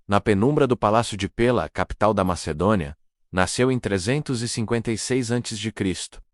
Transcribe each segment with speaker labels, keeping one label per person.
Speaker 1: na penumbra do palácio de Pela, capital da Macedônia, nasceu em 356 a.C.,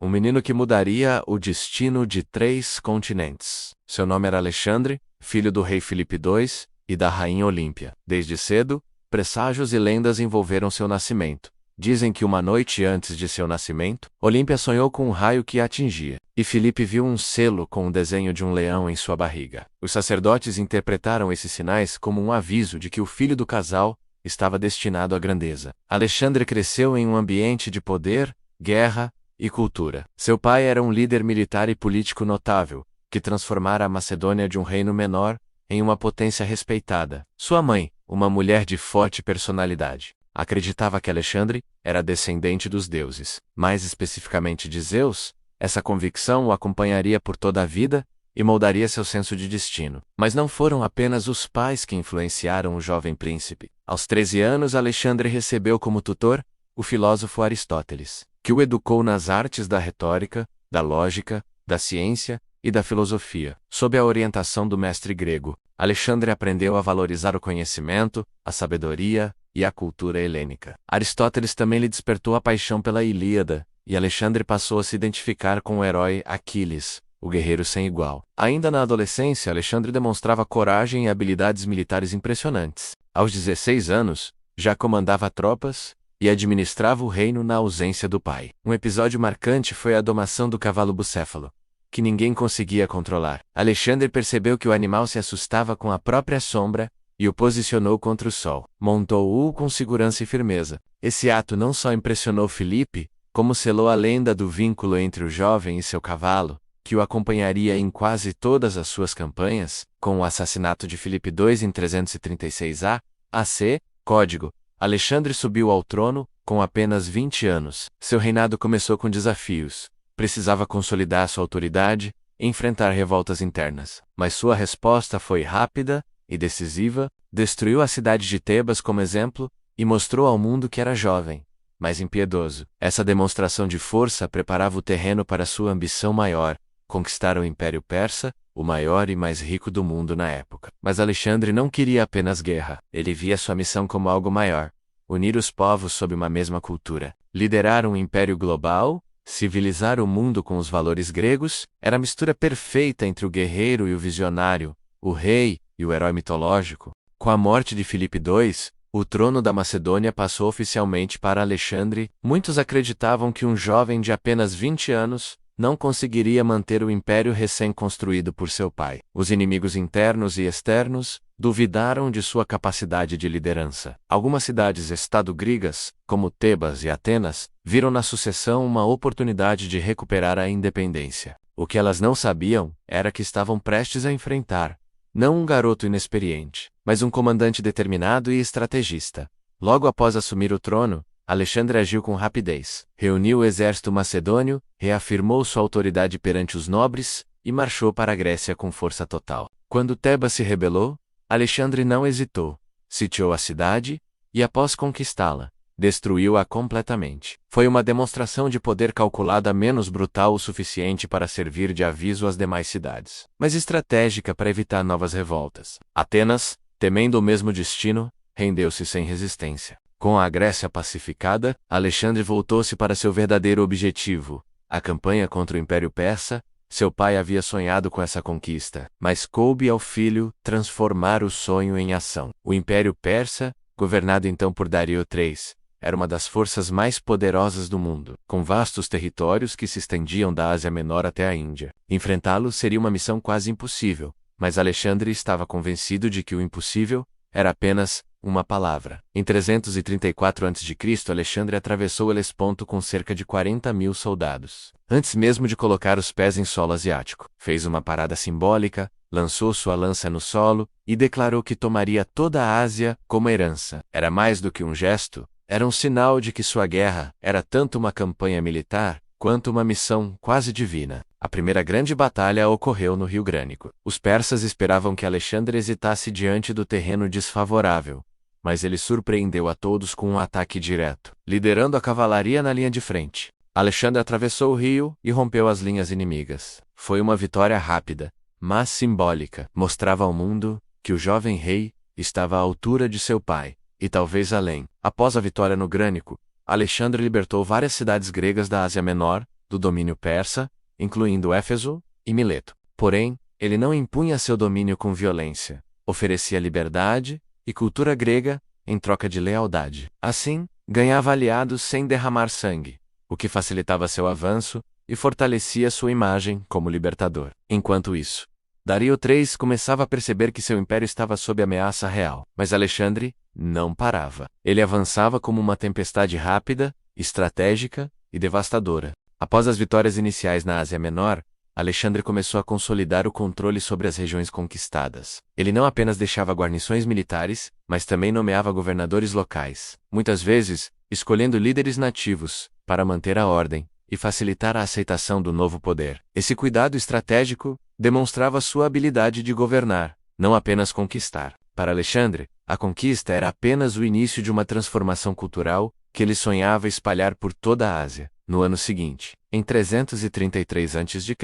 Speaker 1: um menino que mudaria o destino de 3 continentes. Seu nome era Alexandre, filho do rei Filipe II e da rainha Olímpia. Desde cedo, presságios e lendas envolveram seu nascimento. Dizem que uma noite antes de seu nascimento, Olímpia sonhou com um raio que a atingia, e Filipe viu um selo com o desenho de um leão em sua barriga. Os sacerdotes interpretaram esses sinais como um aviso de que o filho do casal estava destinado à grandeza. Alexandre cresceu em um ambiente de poder, guerra e cultura. Seu pai era um líder militar e político notável, que transformara a Macedônia de um reino menor em uma potência respeitada. Sua mãe, uma mulher de forte personalidade, acreditava que Alexandre era descendente dos deuses, mais especificamente de Zeus. Essa convicção o acompanharia por toda a vida e moldaria seu senso de destino. Mas não foram apenas os pais que influenciaram o jovem príncipe. Aos 13 anos, Alexandre recebeu como tutor o filósofo Aristóteles, que o educou nas artes da retórica, da lógica, da ciência e da filosofia. Sob a orientação do mestre grego, Alexandre aprendeu a valorizar o conhecimento, a sabedoria e a cultura helênica. Aristóteles também lhe despertou a paixão pela Ilíada, e Alexandre passou a se identificar com o herói Aquiles, o guerreiro sem igual. Ainda na adolescência, Alexandre demonstrava coragem e habilidades militares impressionantes. Aos 16 anos, já comandava tropas e administrava o reino na ausência do pai. Um episódio marcante foi a domação do cavalo bucéfalo, que ninguém conseguia controlar. Alexandre percebeu que o animal se assustava com a própria sombra e o posicionou contra o sol. Montou-o com segurança e firmeza. Esse ato não só impressionou Filipe, como selou a lenda do vínculo entre o jovem e seu cavalo, que o acompanharia em quase todas as suas campanhas. Com o assassinato de Filipe II em 336 a.C., código, Alexandre subiu ao trono com apenas 20 anos. Seu reinado começou com desafios. Precisava consolidar sua autoridade e enfrentar revoltas internas. Mas sua resposta foi rápida e decisiva, destruiu a cidade de Tebas como exemplo e mostrou ao mundo que era jovem, mas impiedoso. Essa demonstração de força preparava o terreno para sua ambição maior, conquistar o Império Persa, o maior e mais rico do mundo na época. Mas Alexandre não queria apenas guerra. Ele via sua missão como algo maior: unir os povos sob uma mesma cultura. Liderar um império global, civilizar o mundo com os valores gregos, era a mistura perfeita entre o guerreiro e o visionário, o rei e o herói mitológico. Com a morte de Filipe II, o trono da Macedônia passou oficialmente para Alexandre. Muitos acreditavam que um jovem de apenas 20 anos não conseguiria manter o império recém-construído por seu pai. Os inimigos internos e externos duvidaram de sua capacidade de liderança. Algumas cidades-estado gregas, como Tebas e Atenas, viram na sucessão uma oportunidade de recuperar a independência. O que elas não sabiam era que estavam prestes a enfrentar não um garoto inexperiente, mas um comandante determinado e estrategista. Logo após assumir o trono, Alexandre agiu com rapidez. Reuniu o exército macedônio, reafirmou sua autoridade perante os nobres e marchou para a Grécia com força total. Quando Tebas se rebelou, Alexandre não hesitou. Sitiou a cidade e, após conquistá-la, destruiu-a completamente. Foi uma demonstração de poder calculada menos brutal o suficiente para servir de aviso às demais cidades, mas estratégica para evitar novas revoltas. Atenas, temendo o mesmo destino, rendeu-se sem resistência. Com a Grécia pacificada, Alexandre voltou-se para seu verdadeiro objetivo, a campanha contra o Império Persa. Seu pai havia sonhado com essa conquista, mas coube ao filho transformar o sonho em ação. O Império Persa, governado então por Dario III, era uma das forças mais poderosas do mundo, com vastos territórios que se estendiam da Ásia Menor até a Índia. Enfrentá-lo seria uma missão quase impossível, mas Alexandre estava convencido de que o impossível era apenas uma palavra. Em 334 a.C., Alexandre atravessou o Helesponto com cerca de 40.000 soldados. Antes mesmo de colocar os pés em solo asiático, fez uma parada simbólica, lançou sua lança no solo e declarou que tomaria toda a Ásia como herança. Era mais do que um gesto, era um sinal de que sua guerra era tanto uma campanha militar quanto uma missão quase divina. A primeira grande batalha ocorreu no Rio Grânico. Os persas esperavam que Alexandre hesitasse diante do terreno desfavorável, mas ele surpreendeu a todos com um ataque direto. Liderando a cavalaria na linha de frente, Alexandre atravessou o rio e rompeu as linhas inimigas. Foi uma vitória rápida, mas simbólica. Mostrava ao mundo que o jovem rei estava à altura de seu pai, e talvez além. Após a vitória no Grânico, Alexandre libertou várias cidades gregas da Ásia Menor, do domínio persa, incluindo Éfeso e Mileto. Porém, ele não impunha seu domínio com violência. Oferecia liberdade e cultura grega em troca de lealdade. Assim, ganhava aliados sem derramar sangue, o que facilitava seu avanço e fortalecia sua imagem como libertador. Enquanto isso, Dario III começava a perceber que seu império estava sob ameaça real. Mas Alexandre não parava. Ele avançava como uma tempestade rápida, estratégica e devastadora. Após as vitórias iniciais na Ásia Menor, Alexandre começou a consolidar o controle sobre as regiões conquistadas. Ele não apenas deixava guarnições militares, mas também nomeava governadores locais, muitas vezes escolhendo líderes nativos para manter a ordem e facilitar a aceitação do novo poder. Esse cuidado estratégico demonstrava sua habilidade de governar, não apenas conquistar. Para Alexandre, a conquista era apenas o início de uma transformação cultural que ele sonhava espalhar por toda a Ásia. No ano seguinte, em 333 a.C.,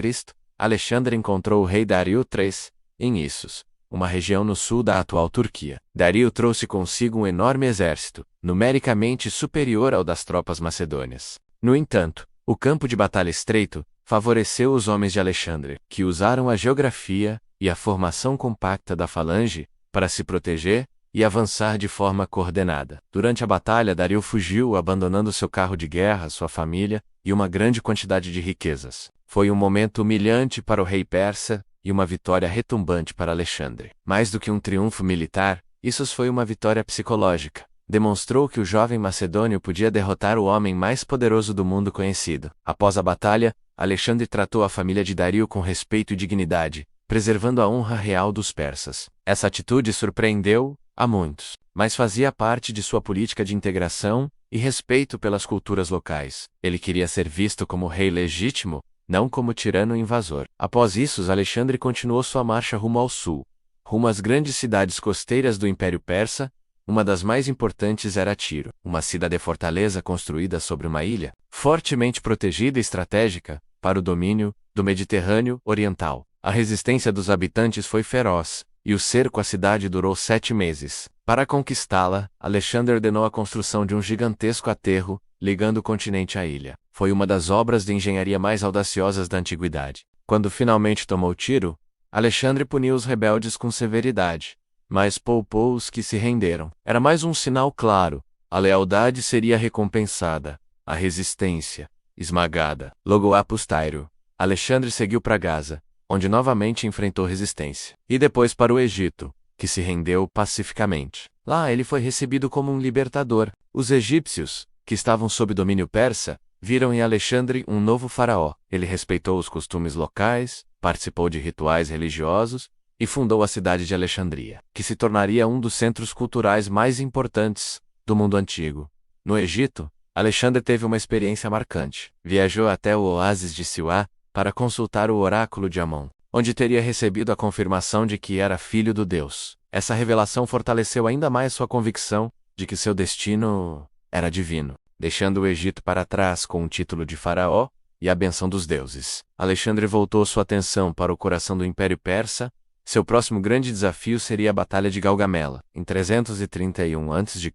Speaker 1: Alexandre encontrou o rei Dario III em Issos, uma região no sul da atual Turquia. Dario trouxe consigo um enorme exército, numericamente superior ao das tropas macedônias. No entanto, o campo de batalha estreito favoreceu os homens de Alexandre, que usaram a geografia e a formação compacta da falange para se proteger e avançar de forma coordenada. Durante a batalha, Dario fugiu, abandonando seu carro de guerra, sua família e uma grande quantidade de riquezas. Foi um momento humilhante para o rei persa e uma vitória retumbante para Alexandre. Mais do que um triunfo militar, isso foi uma vitória psicológica. Demonstrou que o jovem macedônio podia derrotar o homem mais poderoso do mundo conhecido. Após a batalha, Alexandre tratou a família de Dario com respeito e dignidade, preservando a honra real dos persas. Essa atitude surpreendeu a muitos, mas fazia parte de sua política de integração e respeito pelas culturas locais. Ele queria ser visto como rei legítimo, não como tirano invasor. Após isso, Alexandre continuou sua marcha rumo ao sul, rumo às grandes cidades costeiras do Império Persa. Uma das mais importantes era Tiro, uma cidade-fortaleza construída sobre uma ilha, fortemente protegida e estratégica para o domínio do Mediterrâneo Oriental. A resistência dos habitantes foi feroz, e o cerco à cidade durou 7 meses. Para conquistá-la, Alexandre ordenou a construção de um gigantesco aterro, ligando o continente à ilha. Foi uma das obras de engenharia mais audaciosas da antiguidade. Quando finalmente tomou Tiro, Alexandre puniu os rebeldes com severidade, mas poupou os que se renderam. Era mais um sinal claro: a lealdade seria recompensada, a resistência esmagada. Logo após Tiro, Alexandre seguiu para Gaza, onde novamente enfrentou resistência, e depois para o Egito, que se rendeu pacificamente. Lá ele foi recebido como um libertador. Os egípcios, que estavam sob domínio persa, viram em Alexandre um novo faraó. Ele respeitou os costumes locais, participou de rituais religiosos e fundou a cidade de Alexandria, que se tornaria um dos centros culturais mais importantes do mundo antigo. No Egito, Alexandre teve uma experiência marcante. Viajou até o oásis de Siwá para consultar o oráculo de Amon, onde teria recebido a confirmação de que era filho do Deus. Essa revelação fortaleceu ainda mais sua convicção de que seu destino era divino, deixando o Egito para trás com o título de faraó e a bênção dos deuses. Alexandre voltou sua atenção para o coração do Império Persa. Seu próximo grande desafio seria a Batalha de Gaugamela, em 331 a.C.,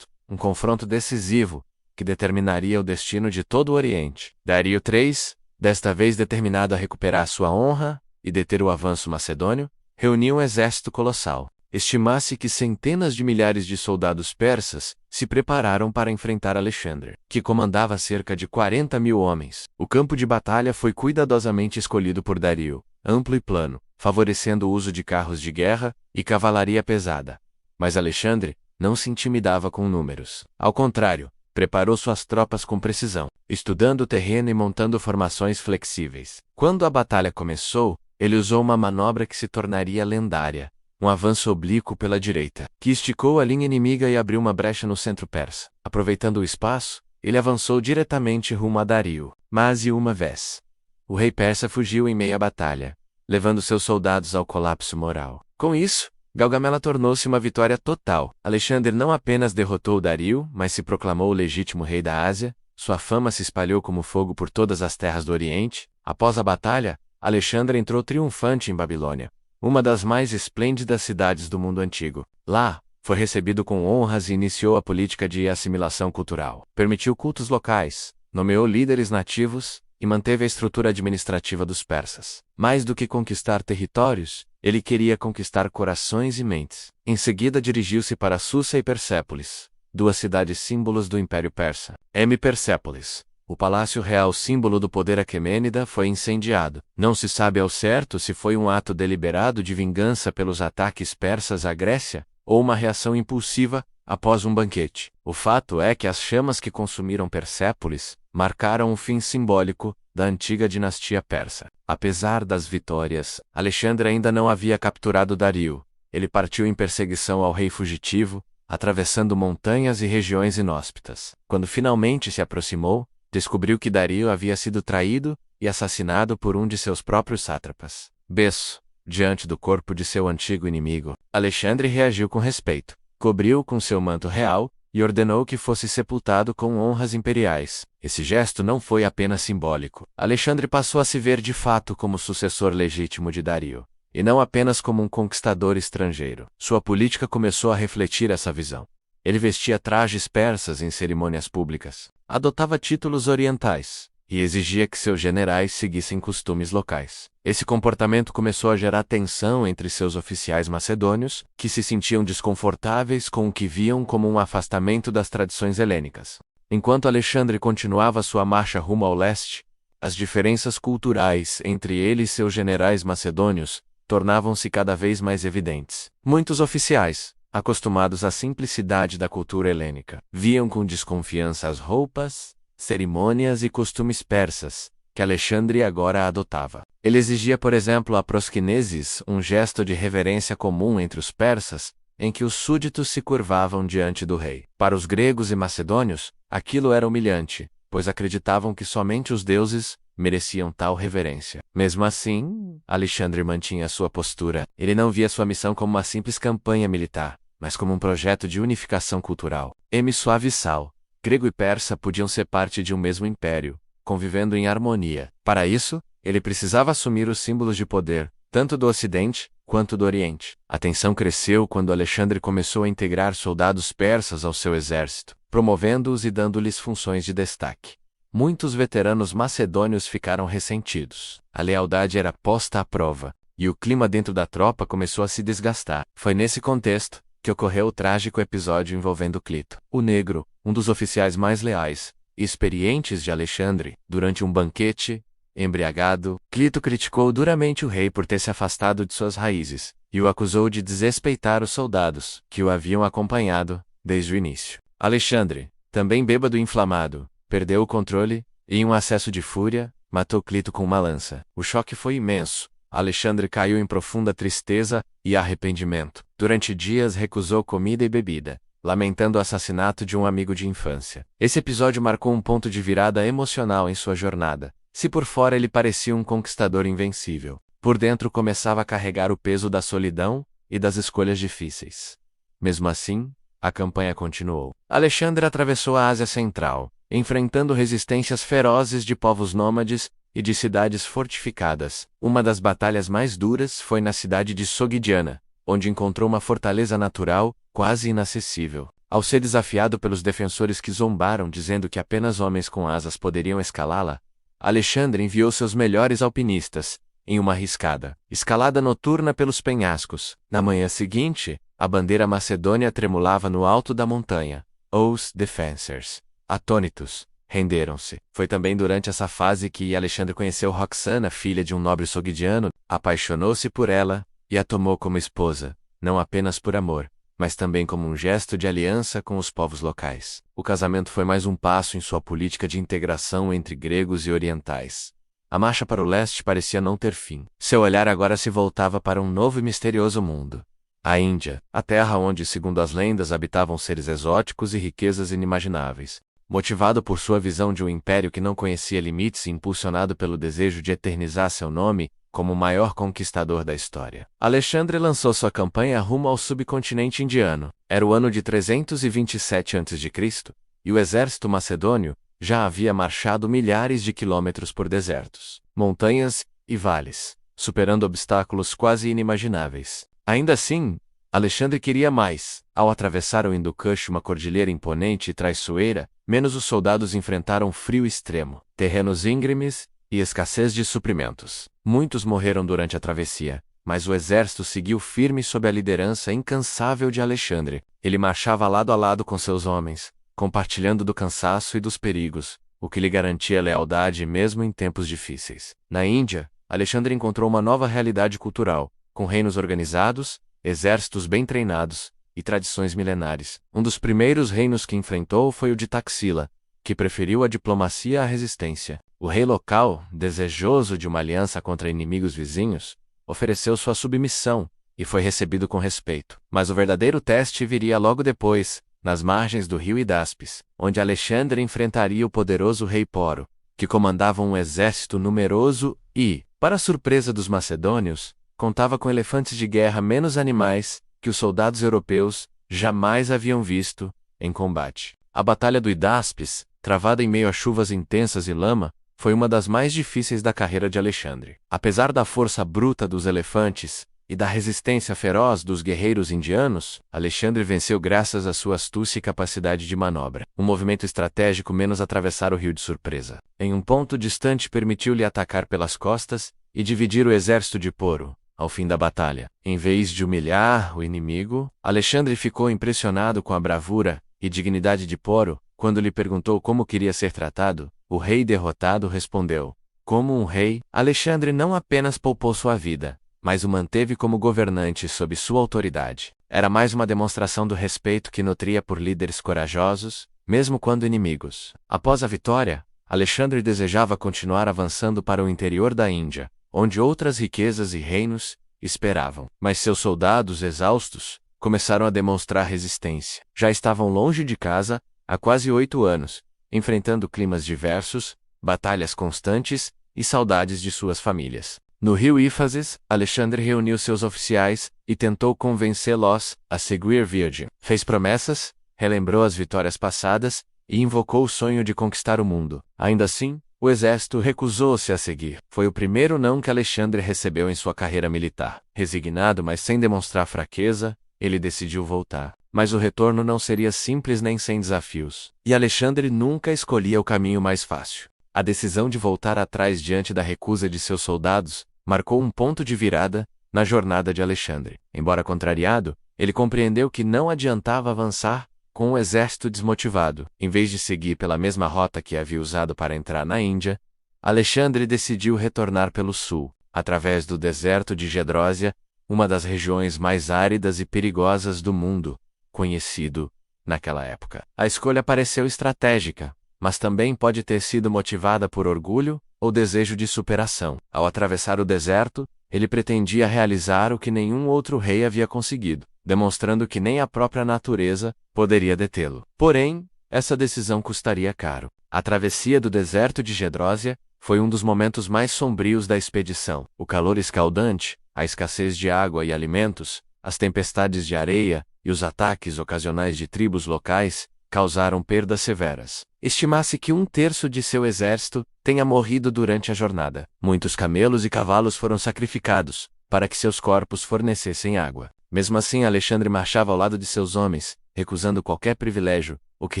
Speaker 1: um confronto decisivo que determinaria o destino de todo o Oriente. Dario III, desta vez determinado a recuperar sua honra e deter o avanço macedônio, reuniu um exército colossal. Estima-se que centenas de milhares de soldados persas se prepararam para enfrentar Alexandre, que comandava cerca de 40.000 homens. O campo de batalha foi cuidadosamente escolhido por Dario, amplo e plano, favorecendo o uso de carros de guerra e cavalaria pesada. Mas Alexandre não se intimidava com números. Ao contrário, preparou suas tropas com precisão, estudando o terreno e montando formações flexíveis. Quando a batalha começou, ele usou uma manobra que se tornaria lendária: um avanço oblíquo pela direita, que esticou a linha inimiga e abriu uma brecha no centro persa. Aproveitando o espaço, ele avançou diretamente rumo a Dario. Mas uma vez, o rei persa fugiu em meio à batalha, levando seus soldados ao colapso moral. Com isso, Gaugamela tornou-se uma vitória total. Alexandre não apenas derrotou Dario, mas se proclamou o legítimo rei da Ásia. Sua fama se espalhou como fogo por todas as terras do Oriente. Após a batalha, Alexandre entrou triunfante em Babilônia, uma das mais esplêndidas cidades do mundo antigo. Lá, Foi recebido com honras e iniciou a política de assimilação cultural. Permitiu cultos locais, nomeou líderes nativos e manteve a estrutura administrativa dos persas. Mais do que conquistar territórios, ele queria conquistar corações e mentes. Em seguida dirigiu-se para Susa e Persépolis, duas cidades símbolos do Império Persa. Persépolis, o palácio real símbolo do poder aquemênida, foi incendiado. Não se sabe ao certo se foi um ato deliberado de vingança pelos ataques persas à Grécia, ou uma reação impulsiva após um banquete. O fato é que as chamas que consumiram Persépolis marcaram o fim simbólico da antiga dinastia persa. Apesar das vitórias, Alexandre ainda não havia capturado Dario. Ele partiu em perseguição ao rei fugitivo, atravessando montanhas e regiões inóspitas. Quando finalmente se aproximou, descobriu que Dario havia sido traído e assassinado por um de seus próprios sátrapas. Besso, diante do corpo de seu antigo inimigo, Alexandre reagiu com respeito, cobriu-o com seu manto real e ordenou que fosse sepultado com honras imperiais. Esse gesto não foi apenas simbólico. Alexandre passou a se ver de fato como sucessor legítimo de Dario, e não apenas como um conquistador estrangeiro. Sua política começou a refletir essa visão. Ele vestia trajes persas em cerimônias públicas, adotava títulos orientais e exigia que seus generais seguissem costumes locais. Esse comportamento começou a gerar tensão entre seus oficiais macedônios, que se sentiam desconfortáveis com o que viam como um afastamento das tradições helênicas. Enquanto Alexandre continuava sua marcha rumo ao leste, as diferenças culturais entre ele e seus generais macedônios tornavam-se cada vez mais evidentes. Muitos oficiais, acostumados à simplicidade da cultura helênica, viam com desconfiança as roupas, cerimônias e costumes persas, que Alexandre agora adotava. Ele exigia, por exemplo, a prosquinesis, um gesto de reverência comum entre os persas, em que os súditos se curvavam diante do rei. Para os gregos e macedônios, aquilo era humilhante, pois acreditavam que somente os deuses mereciam tal reverência. Mesmo assim, Alexandre mantinha sua postura. Ele não via sua missão como uma simples campanha militar, mas como um projeto de unificação cultural. Suavissal, grego e persa podiam ser parte de um mesmo império, convivendo em harmonia. Para isso, ele precisava assumir os símbolos de poder, tanto do Ocidente quanto do Oriente. A tensão cresceu quando Alexandre começou a integrar soldados persas ao seu exército, promovendo-os e dando-lhes funções de destaque. Muitos veteranos macedônios ficaram ressentidos. A lealdade era posta à prova, e o clima dentro da tropa começou a se desgastar. Foi nesse contexto que ocorreu o trágico episódio envolvendo Clito, o Negro, um dos oficiais mais leais e experientes de Alexandre. Durante um banquete, embriagado, Clito criticou duramente o rei por ter se afastado de suas raízes, e o acusou de desrespeitar os soldados que o haviam acompanhado desde o início. Alexandre, também bêbado e inflamado, perdeu o controle e, em um acesso de fúria, matou Clito com uma lança. O choque foi imenso. Alexandre caiu em profunda tristeza e arrependimento. Durante dias recusou comida e bebida, lamentando o assassinato de um amigo de infância. Esse episódio marcou um ponto de virada emocional em sua jornada. Se por fora ele parecia um conquistador invencível, por dentro começava a carregar o peso da solidão e das escolhas difíceis. Mesmo assim, a campanha continuou. Alexandre atravessou a Ásia Central, enfrentando resistências ferozes de povos nômades e de cidades fortificadas. Uma das batalhas mais duras foi na cidade de Sogdiana, onde encontrou uma fortaleza natural, quase inacessível. Ao ser desafiado pelos defensores que zombaram dizendo que apenas homens com asas poderiam escalá-la, Alexandre enviou seus melhores alpinistas, em uma arriscada escalada noturna pelos penhascos. Na manhã seguinte, a bandeira macedônia tremulava no alto da montanha. Os defensores, atônitos, renderam-se. Foi também durante essa fase que Alexandre conheceu Roxana, filha de um nobre sogdiano, apaixonou-se por ela e a tomou como esposa, não apenas por amor, mas também como um gesto de aliança com os povos locais. O casamento foi mais um passo em sua política de integração entre gregos e orientais. A marcha para o leste parecia não ter fim. Seu olhar agora se voltava para um novo e misterioso mundo. A Índia, a terra onde, segundo as lendas, habitavam seres exóticos e riquezas inimagináveis. Motivado por sua visão de um império que não conhecia limites e impulsionado pelo desejo de eternizar seu nome como o maior conquistador da história, Alexandre lançou sua campanha rumo ao subcontinente indiano. Era o ano de 327 a.C., e o exército macedônio já havia marchado milhares de quilômetros por desertos, montanhas e vales, superando obstáculos quase inimagináveis. Ainda assim, Alexandre queria mais. Ao atravessar o Hindu-Kush, uma cordilheira imponente e traiçoeira, menos os soldados enfrentaram frio extremo, terrenos íngremes e escassez de suprimentos. Muitos morreram durante a travessia, mas o exército seguiu firme sob a liderança incansável de Alexandre. Ele marchava lado a lado com seus homens, compartilhando do cansaço e dos perigos, o que lhe garantia lealdade mesmo em tempos difíceis. Na Índia, Alexandre encontrou uma nova realidade cultural, com reinos organizados, exércitos bem treinados e tradições milenares. Um dos primeiros reinos que enfrentou foi o de Taxila, que preferiu a diplomacia à resistência. O rei local, desejoso de uma aliança contra inimigos vizinhos, ofereceu sua submissão e foi recebido com respeito. Mas o verdadeiro teste viria logo depois, nas margens do rio Hidáspes, onde Alexandre enfrentaria o poderoso rei Poro, que comandava um exército numeroso e, para surpresa dos macedônios, contava com elefantes de guerra menos animais que os soldados europeus jamais haviam visto em combate. A Batalha do Hidáspes, travada em meio a chuvas intensas e lama, foi uma das mais difíceis da carreira de Alexandre. Apesar da força bruta dos elefantes e da resistência feroz dos guerreiros indianos, Alexandre venceu graças à sua astúcia e capacidade de manobra. Um movimento estratégico menos atravessar o rio de surpresa. Em um ponto distante permitiu-lhe atacar pelas costas e dividir o exército de Poro. Ao fim da batalha, em vez de humilhar o inimigo, Alexandre ficou impressionado com a bravura e dignidade de Poro. Quando lhe perguntou como queria ser tratado, o rei derrotado respondeu: como um rei, Alexandre não apenas poupou sua vida, mas o manteve como governante sob sua autoridade. Era mais uma demonstração do respeito que nutria por líderes corajosos, mesmo quando inimigos. Após a vitória, Alexandre desejava continuar avançando para o interior da Índia, onde outras riquezas e reinos esperavam. Mas seus soldados, exaustos, começaram a demonstrar resistência. Já estavam longe de casa há quase 8 anos, enfrentando climas diversos, batalhas constantes e saudades de suas famílias. No rio Ífases, Alexandre reuniu seus oficiais e tentou convencê-los a seguir viagem. Fez promessas, relembrou as vitórias passadas e invocou o sonho de conquistar o mundo. Ainda assim, o exército recusou-se a seguir. Foi o primeiro não que Alexandre recebeu em sua carreira militar. Resignado, mas sem demonstrar fraqueza, ele decidiu voltar. Mas o retorno não seria simples nem sem desafios. E Alexandre nunca escolhia o caminho mais fácil. A decisão de voltar atrás diante da recusa de seus soldados marcou um ponto de virada na jornada de Alexandre. Embora contrariado, ele compreendeu que não adiantava avançar com o exército desmotivado. Em vez de seguir pela mesma rota que havia usado para entrar na Índia, Alexandre decidiu retornar pelo sul, através do deserto de Gedrósia, uma das regiões mais áridas e perigosas do mundo, conhecido naquela época. A escolha pareceu estratégica, mas também pode ter sido motivada por orgulho ou desejo de superação. Ao atravessar o deserto, ele pretendia realizar o que nenhum outro rei havia conseguido, demonstrando que nem a própria natureza poderia detê-lo. Porém, essa decisão custaria caro. A travessia do deserto de Gedrósia foi um dos momentos mais sombrios da expedição. O calor escaldante, a escassez de água e alimentos, as tempestades de areia e os ataques ocasionais de tribos locais causaram perdas severas. Estima-se que 1/3 de seu exército tenha morrido durante a jornada. Muitos camelos e cavalos foram sacrificados para que seus corpos fornecessem água. Mesmo assim, Alexandre marchava ao lado de seus homens, recusando qualquer privilégio, o que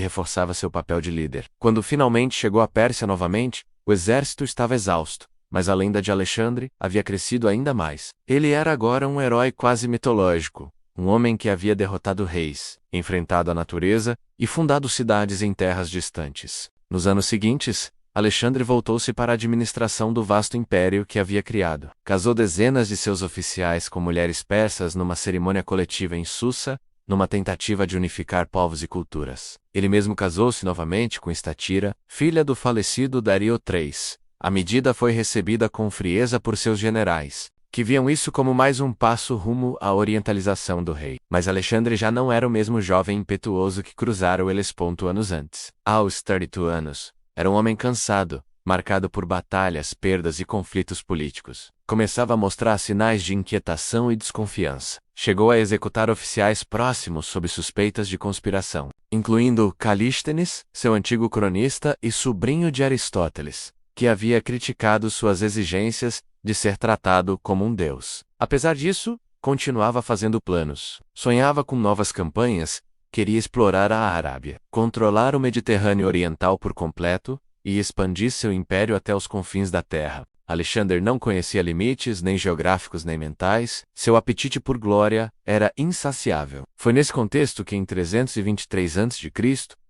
Speaker 1: reforçava seu papel de líder. Quando finalmente chegou à Pérsia novamente, o exército estava exausto, mas a lenda de Alexandre havia crescido ainda mais. Ele era agora um herói quase mitológico, um homem que havia derrotado reis, enfrentado a natureza e fundado cidades em terras distantes. Nos anos seguintes, Alexandre voltou-se para a administração do vasto império que havia criado. Casou dezenas de seus oficiais com mulheres persas numa cerimônia coletiva em Susa, numa tentativa de unificar povos e culturas. Ele mesmo casou-se novamente com Estatira, filha do falecido Dario III. A medida foi recebida com frieza por seus generais, que viam isso como mais um passo rumo à orientalização do rei. Mas Alexandre já não era o mesmo jovem impetuoso que cruzara o Helesponto anos antes. Aos 32 anos, era um homem cansado, marcado por batalhas, perdas e conflitos políticos. Começava a mostrar sinais de inquietação e desconfiança. Chegou a executar oficiais próximos sob suspeitas de conspiração, incluindo Calístenes, seu antigo cronista e sobrinho de Aristóteles, que havia criticado suas exigências de ser tratado como um deus. Apesar disso, continuava fazendo planos. Sonhava com novas campanhas, queria explorar a Arábia, controlar o Mediterrâneo Oriental por completo e expandir seu império até os confins da terra. Alexandre não conhecia limites, nem geográficos nem mentais, seu apetite por glória era insaciável. Foi nesse contexto que em 323 a.C.,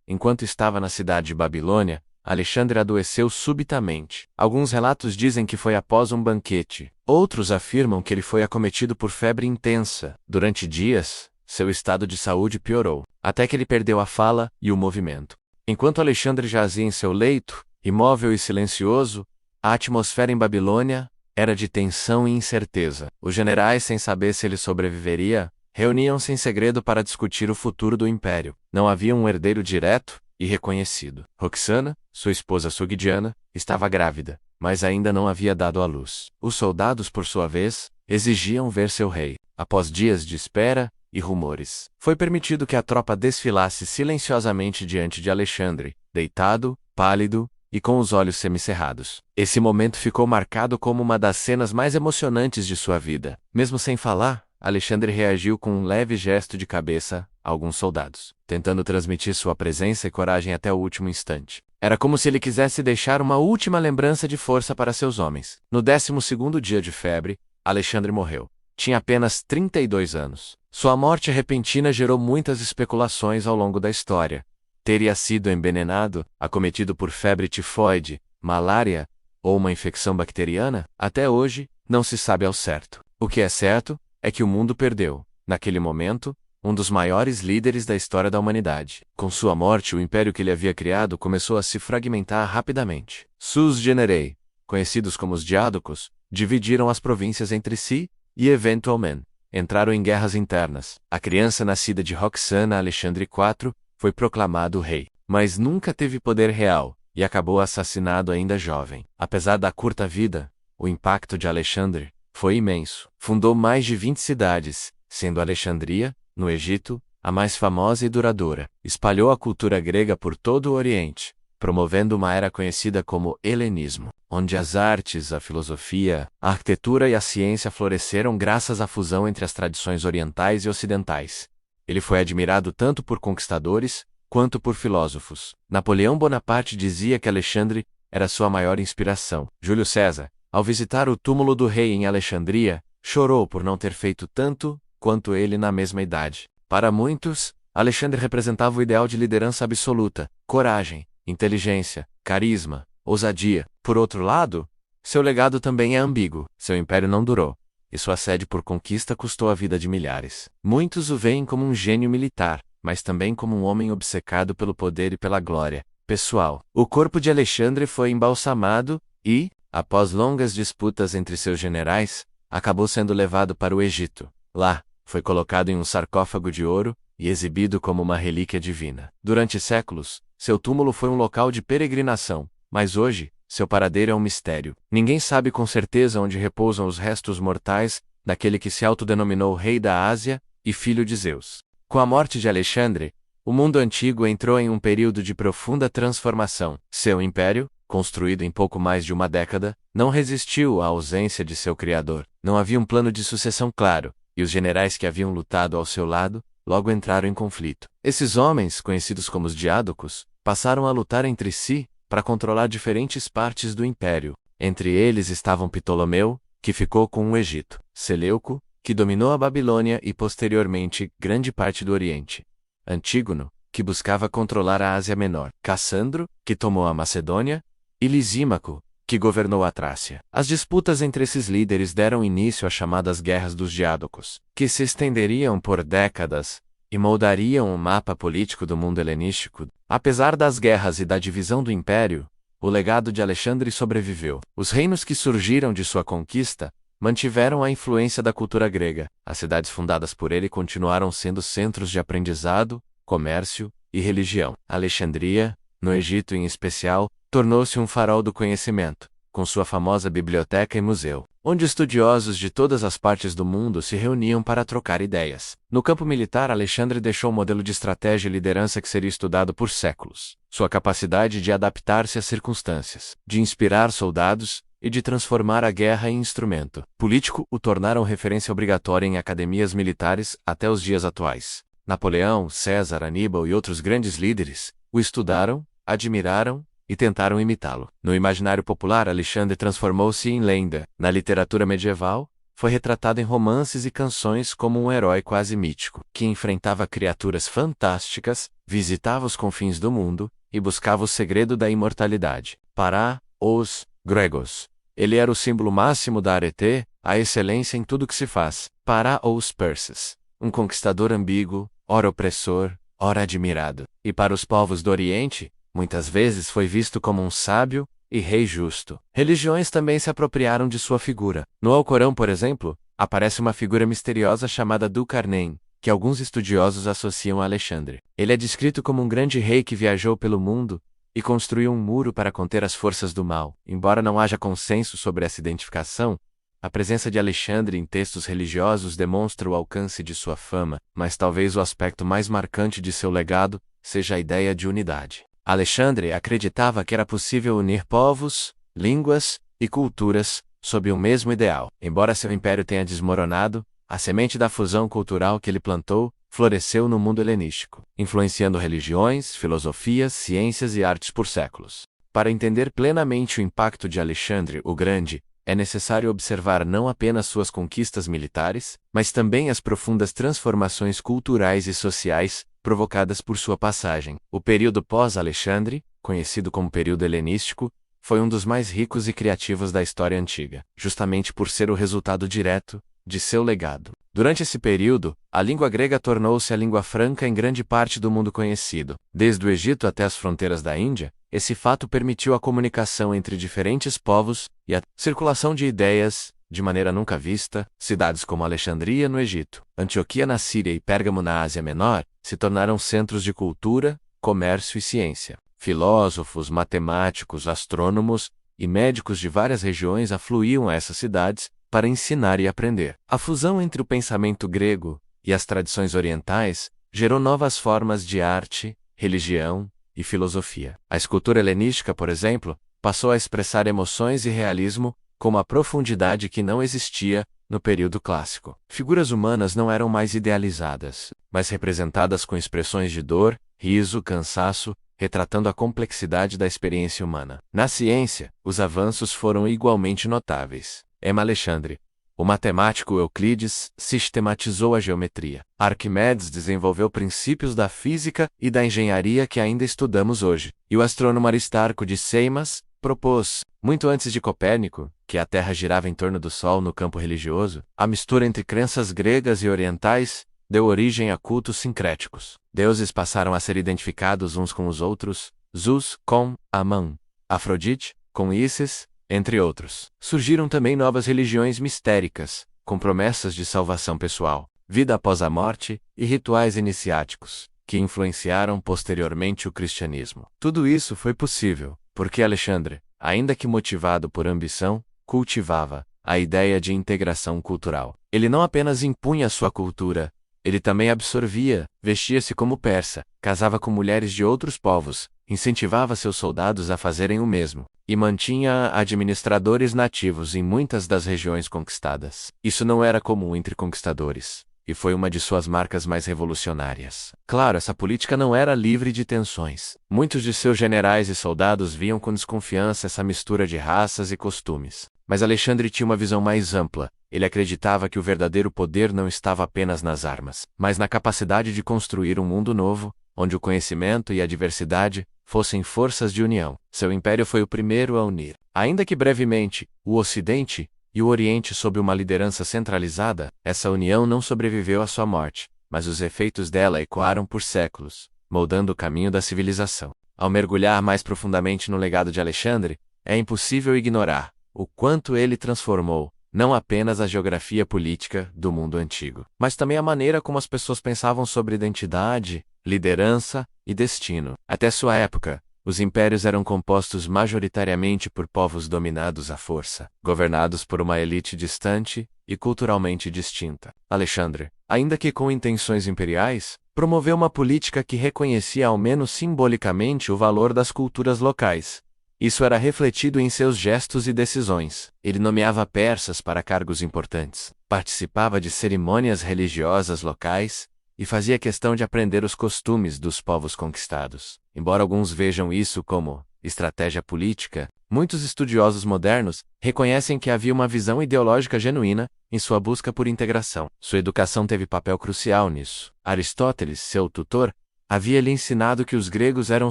Speaker 1: enquanto estava na cidade de Babilônia, Alexandre adoeceu subitamente. Alguns relatos dizem que foi após um banquete. Outros afirmam que ele foi acometido por febre intensa. Durante dias, seu estado de saúde piorou, até que ele perdeu a fala e o movimento. Enquanto Alexandre jazia em seu leito, imóvel e silencioso, a atmosfera em Babilônia era de tensão e incerteza. Os generais, sem saber se ele sobreviveria, reuniam-se em segredo para discutir o futuro do império. Não havia um herdeiro direto e reconhecido. Roxana, sua esposa Sogdiana, estava grávida, mas ainda não havia dado à luz. Os soldados, por sua vez, exigiam ver seu rei. Após dias de espera e rumores, foi permitido que a tropa desfilasse silenciosamente diante de Alexandre, deitado, pálido e com os olhos semicerrados. Esse momento ficou marcado como uma das cenas mais emocionantes de sua vida. Mesmo sem falar, Alexandre reagiu com um leve gesto de cabeça a alguns soldados, tentando transmitir sua presença e coragem até o último instante. Era como se ele quisesse deixar uma última lembrança de força para seus homens. No 12º dia de febre, Alexandre morreu. Tinha apenas 32 anos. Sua morte repentina gerou muitas especulações ao longo da história. Teria sido envenenado, acometido por febre tifoide, malária ou uma infecção bacteriana? Até hoje, não se sabe ao certo. O que é certo é que o mundo perdeu, naquele momento, um dos maiores líderes da história da humanidade. Com sua morte, o império que ele havia criado começou a se fragmentar rapidamente. Sus generei, conhecidos como os Diádocos, dividiram as províncias entre si e, eventualmente, entraram em guerras internas. A criança nascida de Roxana, Alexandre IV, foi proclamado rei, mas nunca teve poder real e acabou assassinado ainda jovem. Apesar da curta vida, o impacto de Alexandre foi imenso. Fundou mais de 20 cidades, sendo Alexandria, no Egito, a mais famosa e duradoura. Espalhou a cultura grega por todo o Oriente, promovendo uma era conhecida como helenismo, onde as artes, a filosofia, a arquitetura e a ciência floresceram graças à fusão entre as tradições orientais e ocidentais. Ele foi admirado tanto por conquistadores quanto por filósofos. Napoleão Bonaparte dizia que Alexandre era sua maior inspiração. Júlio César, ao visitar o túmulo do rei em Alexandria, chorou por não ter feito tanto quanto ele na mesma idade. Para muitos, Alexandre representava o ideal de liderança absoluta, coragem, inteligência, carisma, ousadia. Por outro lado, seu legado também é ambíguo. Seu império não durou, e sua sede por conquista custou a vida de milhares. Muitos o veem como um gênio militar, mas também como um homem obcecado pelo poder e pela glória pessoal. O corpo de Alexandre foi embalsamado e, após longas disputas entre seus generais, acabou sendo levado para o Egito. Lá, foi colocado em um sarcófago de ouro e exibido como uma relíquia divina. Durante séculos, seu túmulo foi um local de peregrinação, mas hoje, seu paradeiro é um mistério. Ninguém sabe com certeza onde repousam os restos mortais daquele que se autodenominou Rei da Ásia e Filho de Zeus. Com a morte de Alexandre, o mundo antigo entrou em um período de profunda transformação. Seu império, construído em pouco mais de uma década, não resistiu à ausência de seu criador. Não havia um plano de sucessão claro, e os generais que haviam lutado ao seu lado logo entraram em conflito. Esses homens, conhecidos como os Diádocos, passaram a lutar entre si para controlar diferentes partes do império. Entre eles estavam Ptolomeu, que ficou com o Egito, Seleuco, que dominou a Babilônia e posteriormente grande parte do Oriente, Antígono, que buscava controlar a Ásia Menor, Cassandro, que tomou a Macedônia, e Lisímaco, que governou a Trácia. As disputas entre esses líderes deram início às chamadas Guerras dos Diádocos, que se estenderiam por décadas e moldariam o mapa político do mundo helenístico. Apesar das guerras e da divisão do império, o legado de Alexandre sobreviveu. Os reinos que surgiram de sua conquista mantiveram a influência da cultura grega. As cidades fundadas por ele continuaram sendo centros de aprendizado, comércio e religião. Alexandria, no Egito em especial, tornou-se um farol do conhecimento, com sua famosa biblioteca e museu, onde estudiosos de todas as partes do mundo se reuniam para trocar ideias. No campo militar, Alexandre deixou um modelo de estratégia e liderança que seria estudado por séculos. Sua capacidade de adaptar-se às circunstâncias, de inspirar soldados e de transformar a guerra em instrumento político, o tornaram referência obrigatória em academias militares até os dias atuais. Napoleão, César, Aníbal e outros grandes líderes o estudaram, admiraram e tentaram imitá-lo. No imaginário popular, Alexandre transformou-se em lenda. Na literatura medieval, foi retratado em romances e canções como um herói quase mítico, que enfrentava criaturas fantásticas, visitava os confins do mundo e buscava o segredo da imortalidade. Para os gregos, ele era o símbolo máximo da arete, a excelência em tudo que se faz. Para os persas, um conquistador ambíguo, ora opressor, ora admirado. E para os povos do Oriente, muitas vezes foi visto como um sábio e rei justo. Religiões também se apropriaram de sua figura. No Alcorão, por exemplo, aparece uma figura misteriosa chamada Dul-Qarnayn, que alguns estudiosos associam a Alexandre. Ele é descrito como um grande rei que viajou pelo mundo e construiu um muro para conter as forças do mal. Embora não haja consenso sobre essa identificação, a presença de Alexandre em textos religiosos demonstra o alcance de sua fama, mas talvez o aspecto mais marcante de seu legado seja a ideia de unidade. Alexandre acreditava que era possível unir povos, línguas e culturas sob um mesmo ideal. Embora seu império tenha desmoronado, a semente da fusão cultural que ele plantou floresceu no mundo helenístico, influenciando religiões, filosofias, ciências e artes por séculos. Para entender plenamente o impacto de Alexandre o Grande, é necessário observar não apenas suas conquistas militares, mas também as profundas transformações culturais e sociais provocadas por sua passagem. O período pós-Alexandre, conhecido como período helenístico, foi um dos mais ricos e criativos da história antiga, justamente por ser o resultado direto de seu legado. Durante esse período, a língua grega tornou-se a língua franca em grande parte do mundo conhecido. Desde o Egito até as fronteiras da Índia, esse fato permitiu a comunicação entre diferentes povos e a circulação de ideias, de maneira nunca vista. Cidades como Alexandria no Egito, Antioquia na Síria e Pérgamo na Ásia Menor se tornaram centros de cultura, comércio e ciência. Filósofos, matemáticos, astrônomos e médicos de várias regiões afluíam a essas cidades para ensinar e aprender. A fusão entre o pensamento grego e as tradições orientais gerou novas formas de arte, religião e filosofia. A escultura helenística, por exemplo, passou a expressar emoções e realismo com uma profundidade que não existia no período clássico. Figuras humanas não eram mais idealizadas, mas representadas com expressões de dor, riso, cansaço, retratando a complexidade da experiência humana. Na ciência, os avanços foram igualmente notáveis. Alexandre, o matemático Euclides, sistematizou a geometria. Arquimedes desenvolveu princípios da física e da engenharia que ainda estudamos hoje. E o astrônomo Aristarco de Seimas propôs, muito antes de Copérnico, que a Terra girava em torno do Sol no campo religioso. A mistura entre crenças gregas e orientais deu origem a cultos sincréticos. Deuses passaram a ser identificados uns com os outros, Zeus com Amon, Afrodite com Ísis, entre outros. Surgiram também novas religiões mistéricas, com promessas de salvação pessoal, vida após a morte e rituais iniciáticos, que influenciaram posteriormente o cristianismo. Tudo isso foi possível porque Alexandre, ainda que motivado por ambição, cultivava a ideia de integração cultural. Ele não apenas impunha sua cultura, ele também absorvia, vestia-se como persa, casava com mulheres de outros povos, incentivava seus soldados a fazerem o mesmo, e mantinha administradores nativos em muitas das regiões conquistadas. Isso não era comum entre conquistadores, e foi uma de suas marcas mais revolucionárias. Claro, essa política não era livre de tensões. Muitos de seus generais e soldados viam com desconfiança essa mistura de raças e costumes. Mas Alexandre tinha uma visão mais ampla. Ele acreditava que o verdadeiro poder não estava apenas nas armas, mas na capacidade de construir um mundo novo, onde o conhecimento e a diversidade fossem forças de união. Seu império foi o primeiro a unir, ainda que brevemente, o Ocidente e o Oriente sob uma liderança centralizada. Essa união não sobreviveu à sua morte, mas os efeitos dela ecoaram por séculos, moldando o caminho da civilização. Ao mergulhar mais profundamente no legado de Alexandre, é impossível ignorar o quanto ele transformou não apenas a geografia política do mundo antigo, mas também a maneira como as pessoas pensavam sobre identidade, liderança e destino. Até sua época, os impérios eram compostos majoritariamente por povos dominados à força, governados por uma elite distante e culturalmente distinta. Alexandre, ainda que com intenções imperiais, promoveu uma política que reconhecia ao menos simbolicamente o valor das culturas locais, Isso era refletido em seus gestos e decisões. Ele nomeava persas para cargos importantes, participava de cerimônias religiosas locais e fazia questão de aprender os costumes dos povos conquistados. Embora alguns vejam isso como estratégia política, muitos estudiosos modernos reconhecem que havia uma visão ideológica genuína em sua busca por integração. Sua educação teve papel crucial nisso. Aristóteles, seu tutor, havia lhe ensinado que os gregos eram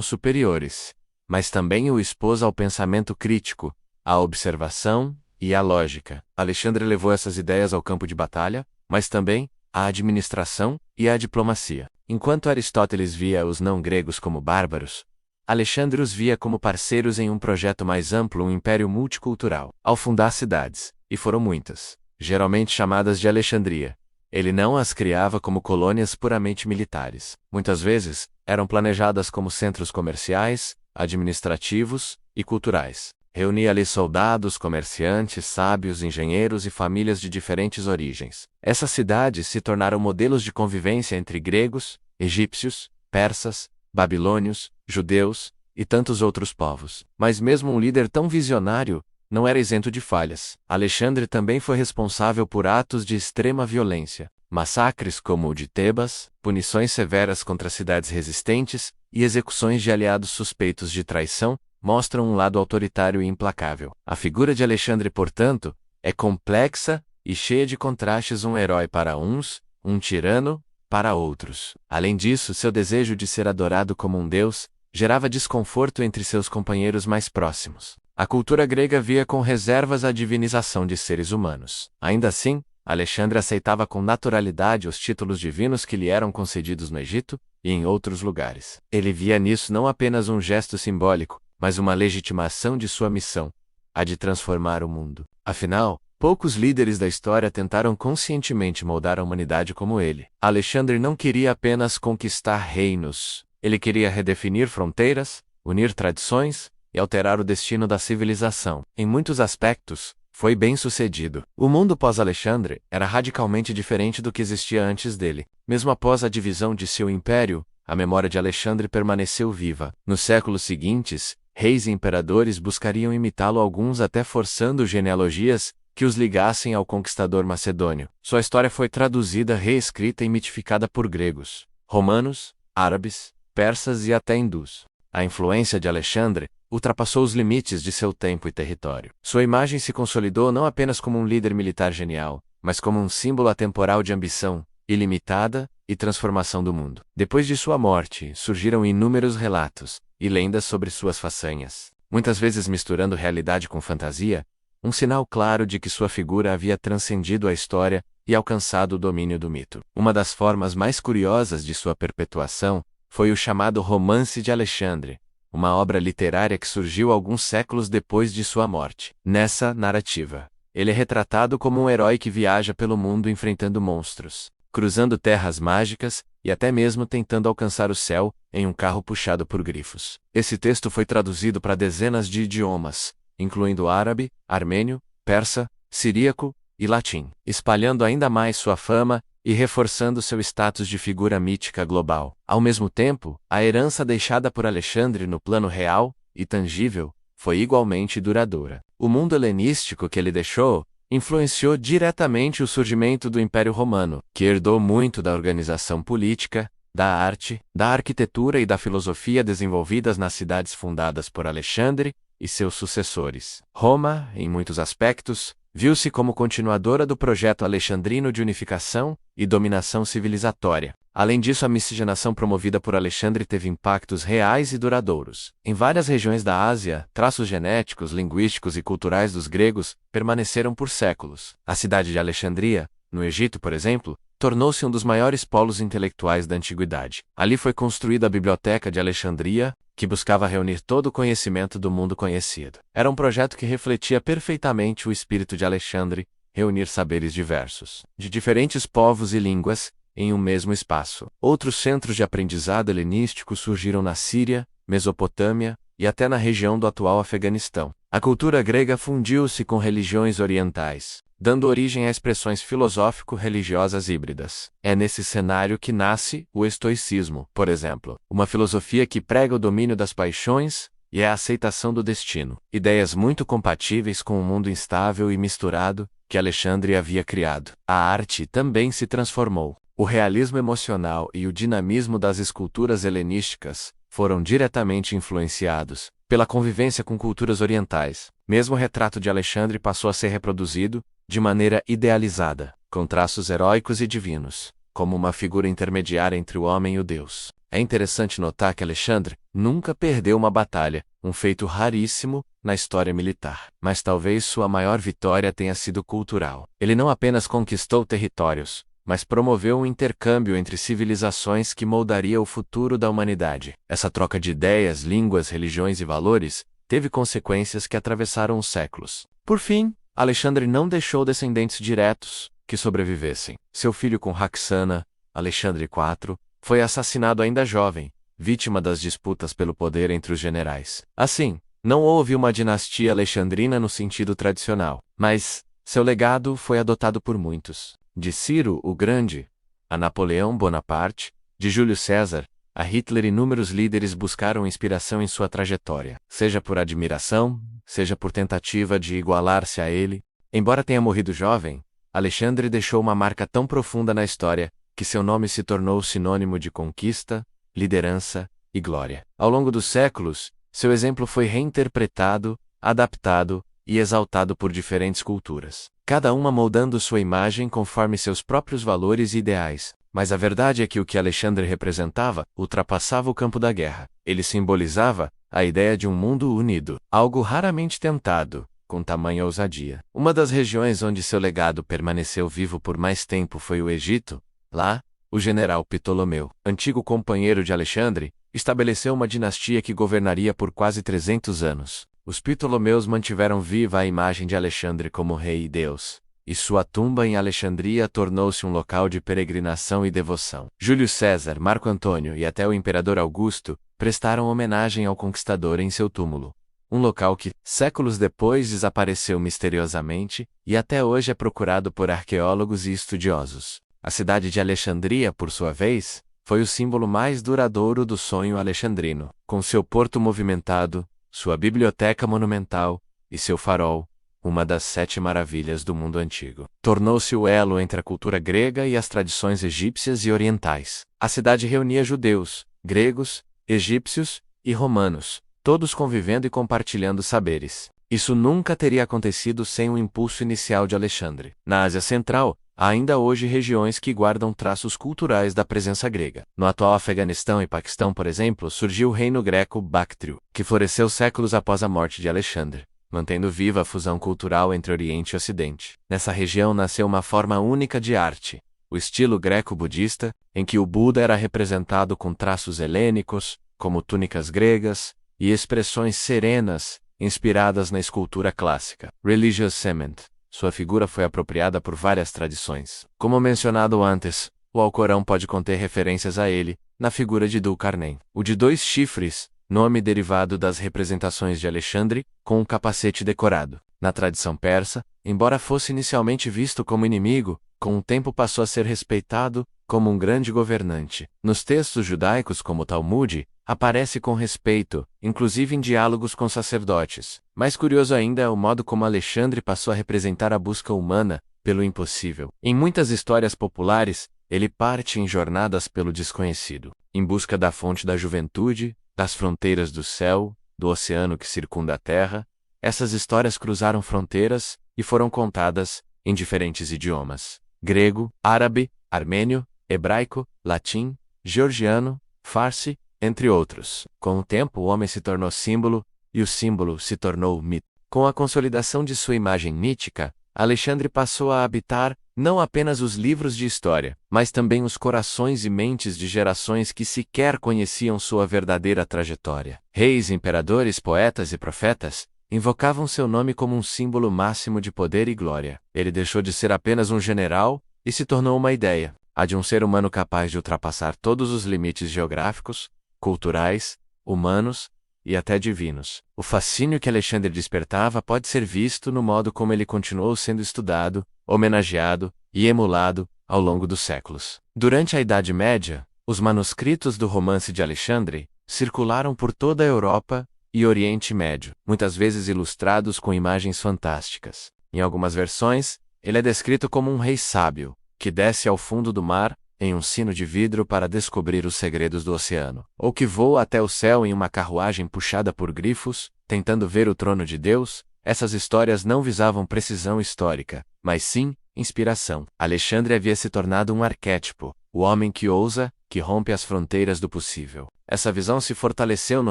Speaker 1: superiores, mas também o expôs ao pensamento crítico, à observação e à lógica. Alexandre levou essas ideias ao campo de batalha, mas também à administração e à diplomacia. Enquanto Aristóteles via os não-gregos como bárbaros, Alexandre os via como parceiros em um projeto mais amplo, um império multicultural. Ao fundar cidades, e foram muitas, geralmente chamadas de Alexandria, ele não as criava como colônias puramente militares. Muitas vezes, eram planejadas como centros comerciais, administrativos e culturais. Reunia ali soldados, comerciantes, sábios, engenheiros e famílias de diferentes origens. Essas cidades se tornaram modelos de convivência entre gregos, egípcios, persas, babilônios, judeus e tantos outros povos. Mas mesmo um líder tão visionário não era isento de falhas. Alexandre também foi responsável por atos de extrema violência, massacres como o de Tebas, punições severas contra cidades resistentes e execuções de aliados suspeitos de traição, mostram um lado autoritário e implacável. A figura de Alexandre, portanto, é complexa e cheia de contrastes, um herói para uns, um tirano para outros. Além disso, seu desejo de ser adorado como um deus gerava desconforto entre seus companheiros mais próximos. A cultura grega via com reservas a divinização de seres humanos. Ainda assim, Alexandre aceitava com naturalidade os títulos divinos que lhe eram concedidos no Egito e em outros lugares. Ele via nisso não apenas um gesto simbólico, mas uma legitimação de sua missão, a de transformar o mundo. Afinal, poucos líderes da história tentaram conscientemente moldar a humanidade como ele. Alexandre não queria apenas conquistar reinos. Ele queria redefinir fronteiras, unir tradições e alterar o destino da civilização. Em muitos aspectos, foi bem-sucedido. O mundo pós-Alexandre era radicalmente diferente do que existia antes dele. Mesmo após a divisão de seu império, a memória de Alexandre permaneceu viva. Nos séculos seguintes, reis e imperadores buscariam imitá-lo, alguns até forçando genealogias que os ligassem ao conquistador macedônio. Sua história foi traduzida, reescrita e mitificada por gregos, romanos, árabes, persas e até hindus. A influência de Alexandre ultrapassou os limites de seu tempo e território. Sua imagem se consolidou não apenas como um líder militar genial, mas como um símbolo atemporal de ambição ilimitada e transformação do mundo. Depois de sua morte, surgiram inúmeros relatos e lendas sobre suas façanhas, muitas vezes misturando realidade com fantasia, um sinal claro de que sua figura havia transcendido a história e alcançado o domínio do mito. Uma das formas mais curiosas de sua perpetuação foi o chamado Romance de Alexandre, uma obra literária que surgiu alguns séculos depois de sua morte. Nessa narrativa, ele é retratado como um herói que viaja pelo mundo enfrentando monstros, cruzando terras mágicas e até mesmo tentando alcançar o céu em um carro puxado por grifos. Esse texto foi traduzido para dezenas de idiomas, incluindo árabe, armênio, persa, siríaco e latim, espalhando ainda mais sua fama e reforçando seu status de figura mítica global. Ao mesmo tempo, a herança deixada por Alexandre no plano real e tangível foi igualmente duradoura. O mundo helenístico que ele deixou influenciou diretamente o surgimento do Império Romano, que herdou muito da organização política, da arte, da arquitetura e da filosofia desenvolvidas nas cidades fundadas por Alexandre e seus sucessores. Roma, em muitos aspectos, viu-se como continuadora do projeto alexandrino de unificação e dominação civilizatória. Além disso, a miscigenação promovida por Alexandre teve impactos reais e duradouros. Em várias regiões da Ásia, traços genéticos, linguísticos e culturais dos gregos permaneceram por séculos. A cidade de Alexandria, no Egito, por exemplo, tornou-se um dos maiores polos intelectuais da antiguidade. Ali foi construída a Biblioteca de Alexandria, que buscava reunir todo o conhecimento do mundo conhecido. Era um projeto que refletia perfeitamente o espírito de Alexandre, reunir saberes diversos, de diferentes povos e línguas, em um mesmo espaço. Outros centros de aprendizado helenístico surgiram na Síria, Mesopotâmia e até na região do atual Afeganistão. A cultura grega fundiu-se com religiões orientais, dando origem a expressões filosófico-religiosas híbridas. É nesse cenário que nasce o estoicismo, por exemplo, uma filosofia que prega o domínio das paixões, e é a aceitação do destino. Ideias muito compatíveis com o mundo instável e misturado que Alexandre havia criado. A arte também se transformou. O realismo emocional e o dinamismo das esculturas helenísticas foram diretamente influenciados pela convivência com culturas orientais. Mesmo o retrato de Alexandre passou a ser reproduzido de maneira idealizada, com traços heróicos e divinos, como uma figura intermediária entre o homem e o Deus. É interessante notar que Alexandre nunca perdeu uma batalha, um feito raríssimo na história militar. Mas talvez sua maior vitória tenha sido cultural. Ele não apenas conquistou territórios, mas promoveu um intercâmbio entre civilizações que moldaria o futuro da humanidade. Essa troca de ideias, línguas, religiões e valores teve consequências que atravessaram os séculos. Por fim, Alexandre não deixou descendentes diretos que sobrevivessem. Seu filho com Roxana, Alexandre IV, foi assassinado ainda jovem, vítima das disputas pelo poder entre os generais. Assim, não houve uma dinastia alexandrina no sentido tradicional, mas seu legado foi adotado por muitos. De Ciro o Grande a Napoleão Bonaparte, de Júlio César a Hitler, inúmeros líderes buscaram inspiração em sua trajetória, seja por admiração, seja por tentativa de igualar-se a ele. Embora tenha morrido jovem, Alexandre deixou uma marca tão profunda na história que seu nome se tornou sinônimo de conquista, liderança e glória. Ao longo dos séculos, seu exemplo foi reinterpretado, adaptado e exaltado por diferentes culturas, cada uma moldando sua imagem conforme seus próprios valores e ideais. Mas a verdade é que o que Alexandre representava ultrapassava o campo da guerra. Ele simbolizava a ideia de um mundo unido, algo raramente tentado com tamanha ousadia. Uma das regiões onde seu legado permaneceu vivo por mais tempo foi o Egito. Lá, o general Ptolomeu, antigo companheiro de Alexandre, estabeleceu uma dinastia que governaria por quase 300 anos. Os Ptolomeus mantiveram viva a imagem de Alexandre como rei e deus, e sua tumba em Alexandria tornou-se um local de peregrinação e devoção. Júlio César, Marco Antônio e até o imperador Augusto prestaram homenagem ao conquistador em seu túmulo, um local que, séculos depois, desapareceu misteriosamente e até hoje é procurado por arqueólogos e estudiosos. A cidade de Alexandria, por sua vez, foi o símbolo mais duradouro do sonho alexandrino, com seu porto movimentado, sua biblioteca monumental e seu farol, uma das 7 maravilhas do mundo antigo. Tornou-se o elo entre a cultura grega e as tradições egípcias e orientais. A cidade reunia judeus, gregos, egípcios e romanos, todos convivendo e compartilhando saberes. Isso nunca teria acontecido sem o impulso inicial de Alexandre. Na Ásia Central, há ainda hoje regiões que guardam traços culturais da presença grega. No atual Afeganistão e Paquistão, por exemplo, surgiu o reino greco-báctrio, que floresceu séculos após a morte de Alexandre, mantendo viva a fusão cultural entre Oriente e Ocidente. Nessa região nasceu uma forma única de arte, o estilo greco-budista, em que o Buda era representado com traços helênicos, como túnicas gregas, e expressões serenas, inspiradas na escultura clássica. Religious Cement. Sua figura foi apropriada por várias tradições. Como mencionado antes, o Alcorão pode conter referências a ele, na figura de Dul-Qarnain, o de 2 chifres, nome derivado das representações de Alexandre, com um capacete decorado. Na tradição persa, embora fosse inicialmente visto como inimigo, com o tempo passou a ser respeitado como um grande governante. Nos textos judaicos como o Talmud, aparece com respeito, inclusive em diálogos com sacerdotes. Mais curioso ainda é o modo como Alexandre passou a representar a busca humana pelo impossível. Em muitas histórias populares, ele parte em jornadas pelo desconhecido, em busca da fonte da juventude, das fronteiras do céu, do oceano que circunda a terra. Essas histórias cruzaram fronteiras e foram contadas em diferentes idiomas: grego, árabe, armênio, hebraico, latim, georgiano, farsi, entre outros. Com o tempo, o homem se tornou símbolo, e o símbolo se tornou mito. Com a consolidação de sua imagem mítica, Alexandre passou a habitar não apenas os livros de história, mas também os corações e mentes de gerações que sequer conheciam sua verdadeira trajetória. Reis, imperadores, poetas e profetas invocavam seu nome como um símbolo máximo de poder e glória. Ele deixou de ser apenas um general e se tornou uma ideia, a de um ser humano capaz de ultrapassar todos os limites geográficos, culturais, humanos e até divinos. O fascínio que Alexandre despertava pode ser visto no modo como ele continuou sendo estudado, homenageado e emulado ao longo dos séculos. Durante a Idade Média, os manuscritos do Romance de Alexandre circularam por toda a Europa e Oriente Médio, muitas vezes ilustrados com imagens fantásticas. Em algumas versões, ele é descrito como um rei sábio, que desce ao fundo do mar, em um sino de vidro para descobrir os segredos do oceano, ou que voa até o céu em uma carruagem puxada por grifos, tentando ver o trono de Deus. Essas histórias não visavam precisão histórica, mas sim inspiração. Alexandre havia se tornado um arquétipo, o homem que ousa, que rompe as fronteiras do possível. Essa visão se fortaleceu no